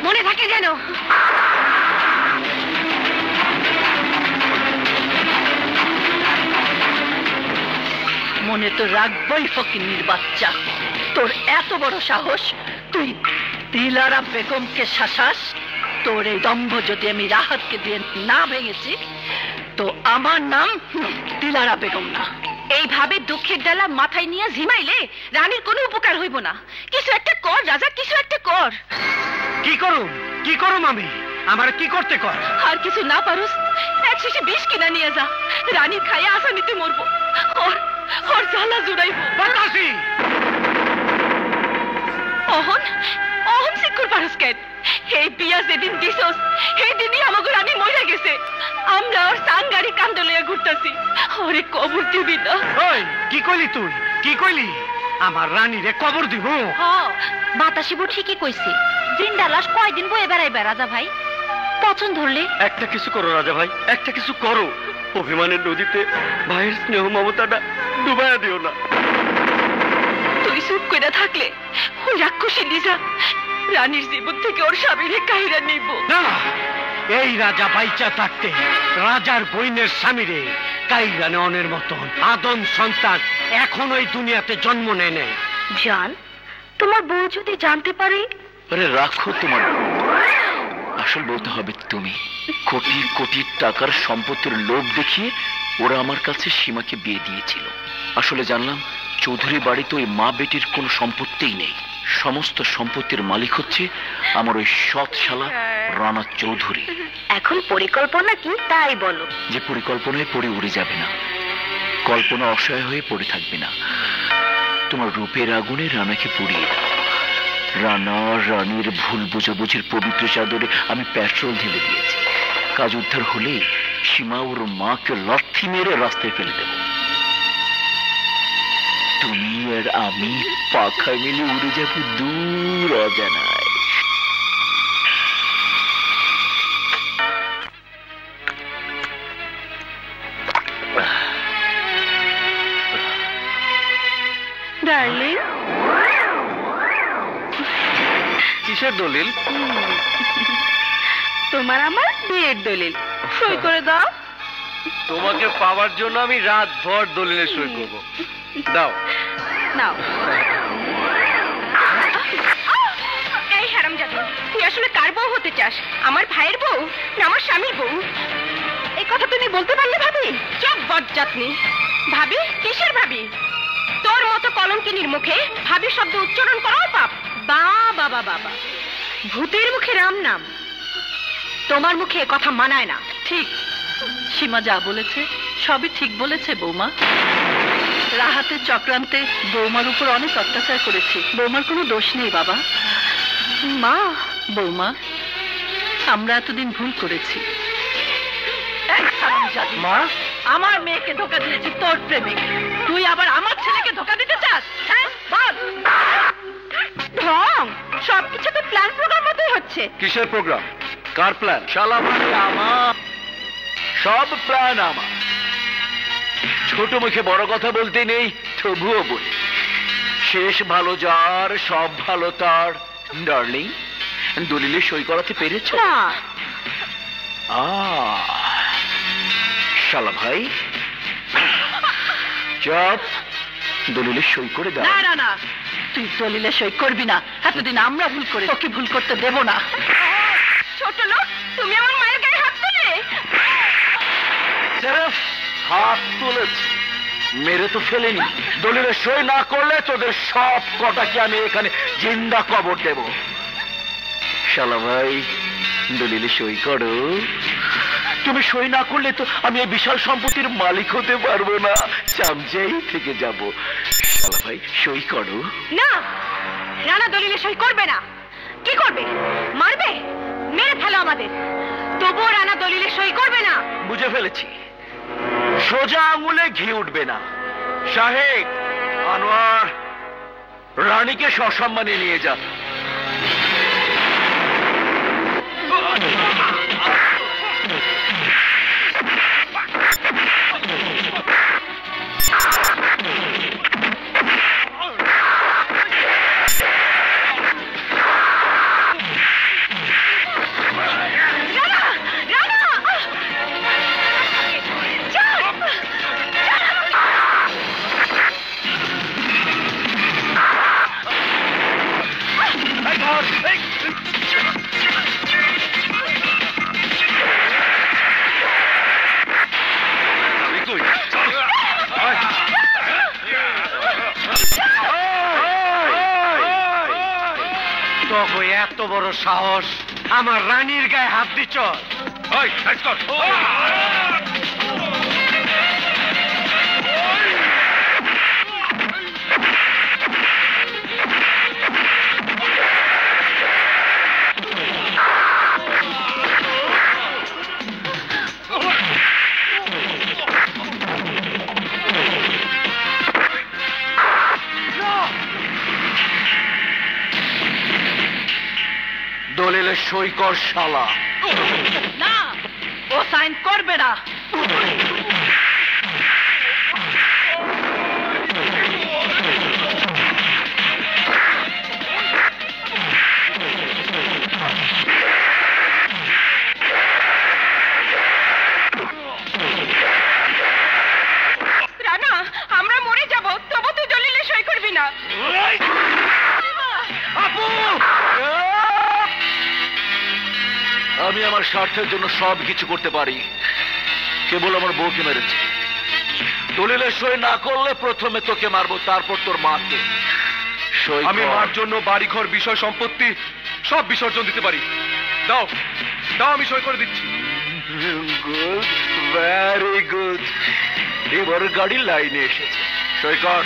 মনে থাকে যেন। মনে তো রাখবই ফকিন্নির বাচ্চা। তোর এত বড় সাহস, তুই দিলারা বেগমকে শাসাস? তোর এই দম্ভ যদি আমি রাহাতকে দিয়ে না ভেঙেছি, তো আমার নাম দিলারা বেগম না। এইভাবে দুঃখের ডালা মাথায় নিয়ে ঝিমাইলে রানীর কোনো উপকার হইব না। কিছু একটা কর রাজা, কিছু একটা কর। কি করুম আমি? আমার কি করতে কর? আর কিছু না পারুস, এক শিশি বিষ কিনা নিয়ে যা। রানীর খাইয়া আসামিতে মরবো, ওর জ্বালা জুড়াইব। বাতাসি অহন শিক্ষুর পারুস কেন? এই বিয়া যেদিন দিছস সেই দিনই আমাকে রানী মরে গেছে। আমরা ওর সাংগাড়ি কান্দে লইয়া ঘুরতাছি। ওরে কবর দিবি না? ওই কি কইলি তুই? কি কইলি? আমার রানীরে কবর দিব? বাতাসি বউ ঠিকই কইছে। জিন্দা লাশ কয়দিন বয়ে বেড়াইবে রাজা ভাই? পছন্দ ধরলে? একটা কিছু করো রাজা ভাই, একটা কিছু করো। অভিমানের নদীতে ভাইয়ের স্নেহ মমতাটা ডুবাইয়া দিও না। তুই চুপ করে থাকলে ওই রাক্ষসী লিজা রানীর জীবন থেকে ওর স্বামীরে কাহিরা নিব না। এই রাজা বাইচা থাকতে রাজার বইনের স্বামীরে কাইরা নেওয়ানের মতন আদম সন্তান এখন ওই দুনিয়াতে জন্ম নেয় নাই। জান, তোমার বউ যদি জানতে পারে? আরে রাখো তোমার, আসল বলতে হবে তুমি। কোটি কোটি টাকার সম্পত্তির লোভ দেখিয়ে ওরা আমার কাছে সীমাকে বিয়ে দিয়েছিল। আসলে জানলাম চৌধুরী বাড়িতে ওই মা বেটির কোনো সম্পত্তিই নেই। সমস্ত সম্পত্তির মালিক হচ্ছে আমার ওই সৎ শালা রানা চৌধুরী। এখন পরিকল্পনা কি তাই বলো। যে পরিকল্পনায় পড়ে উড়ে যাবে না, কল্পনা অসহায় হয়ে পড়ে থাকবে না। তোমার রূপের আগুনে রানাকে পুড়িয়ে দাও। রানা রানীর ভুল বোঝাবুঝির পবিত্র চাদরে আমি পেট্রোল ঢেলে দিয়েছি। কাজ উদ্ধার হলে সীমা ওর মাকে লাথি মেরে রাস্তায় ফেলে দেব। তুমি আর আমি পাখা মিলে উড়ে যাব দূর অজানায়। ডার্লিং, কিসের দলিল? তোমার আমার বিয়ের দলিল। সই করে দাও। তোমাকে পাওয়ার জন্য আমি রাত ভর দলিলে সই করবো। দাও। নাও। এই হারামজাদি, তুই আসলে কার বউ হতে চাস? আমার ভাইয়ের বউ না আমার স্বামীর বউ? এই কথা তুমি বলতে পারলে ভাবি? চুপ বজ্জাতনি। ভাবি? কিসের ভাবি? তোর মতো কলঙ্কিনীর মুখে ভাবি শব্দ উচ্চারণ করাও পাপ। বাবা বাবা, ভূতের মুখে রাম নাম, তোমার মুখে কথা মানায় না। ঠিক, সীমা যা বলেছে সবই ঠিক বলেছে বৌমা। রাহাতের চক্রান্তে বৌমার উপর অনেক অত্যাচার করেছি। বৌমার কোনো দোষ নেই বাবা। মা, বৌমা, আমরা এতদিন ভুল করেছি। মা, আমার মেয়েকে ধোকা দিয়েছি তোর প্রেমিক, তুই আবার আমার ছেলেকে ধোকা দিতে চাস? হ্যাঁ বল। ঢং, সবকিছু তো প্ল্যান প্রোগ্রাম মতোই হচ্ছে। কিসের প্রোগ্রাম? কার প্ল্যান? শালা মানে আমার, সব প্ল্যান আমার। ছোট মুখে বড় কথা বলতে নেই, তবুও বলি। শেষ ভালো যার, সব ভালো তার। ডার্লিং, দলিলে সই করাতে পেরেছ? না। শালা ভাই, চপ, দলিলে সই করে দাও। না না না, তুই দলিলে সই করবি না। এতদিন আমরা ভুল করে তোকে ভুল করতে দেব না। ছোট লোক, তুমি আমার মায়ের গায়ে হাত তুলে? সির্ফ হাত তুলেছি, মেরে তো ফেলেনি। দলিলে সই না করলে তোদের সব কটাকে আমি এখানে জিন্দা কবর দেব। শালা ভাই, দলিলে সই করো। তুমি সই না করলে তো আমি এই বিশাল সম্পত্তির মালিক হতে পারবো না, চামচাই থেকে যাব। শালা ভাই, সই করো। না, রানা দলিলে সই করবে না। কি করবে? মারবে? মেরে ফেলো আমাদের। তবুও রানা দলিলে সই করবে না। বুঝে ফেলেছি, সোজা আঙুলে ঘি উঠবে না। সাহেব আনোয়ার, রানীকে সসম্মানে নিয়ে যা। এত বড় সাহস আমার রানীর গায়ে হাত দিচ্ছ? দলিলে সই কর শালা। না, ও সাইন করবে না। রানা, আমরা মরে যাব, তবু তুই দলিলে সই করবি না। আমি আমার স্বার্থের জন্য সব কিছু করতে পারি, কেবল আমার বউকে মেরেছে। দলিলে সই না করলে প্রথমে তোকে মারবো, তারপর তোর মাকে। আমি মার জন্য বাড়িঘর, বিষয় সম্পত্তি সব বিসর্জন দিতে পারি। দাও দাও, আমি সই করে দিচ্ছি। Good, very good. এবার গাড়ি লাইনে এসেছে, সই কর।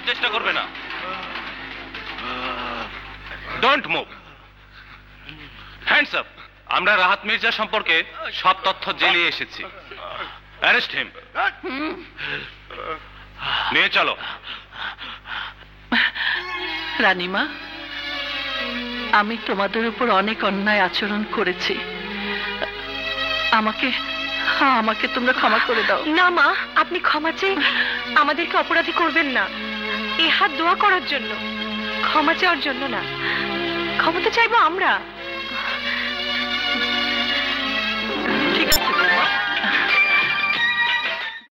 চেষ্টা করবে না। Don't move, hands up. আমরা রাহাত মির্জা সম্পর্কে সব তথ্য জেলিয়ে এসেছি। Arrest him. নিয়ে চলো। রানীমা, আমি তোমাদের উপর অনেক অন্যায় আচরণ করেছি, আমাকে তোমরা ক্ষমা করে দাও। না মা, আপনি ক্ষমা চেয়ে আমাদেরকে অপরাধী করবেন না। এই হাত দোয়া করার জন্য, ক্ষমা চাওয়ার জন্য না। ক্ষমা তো চাইবো আমরা।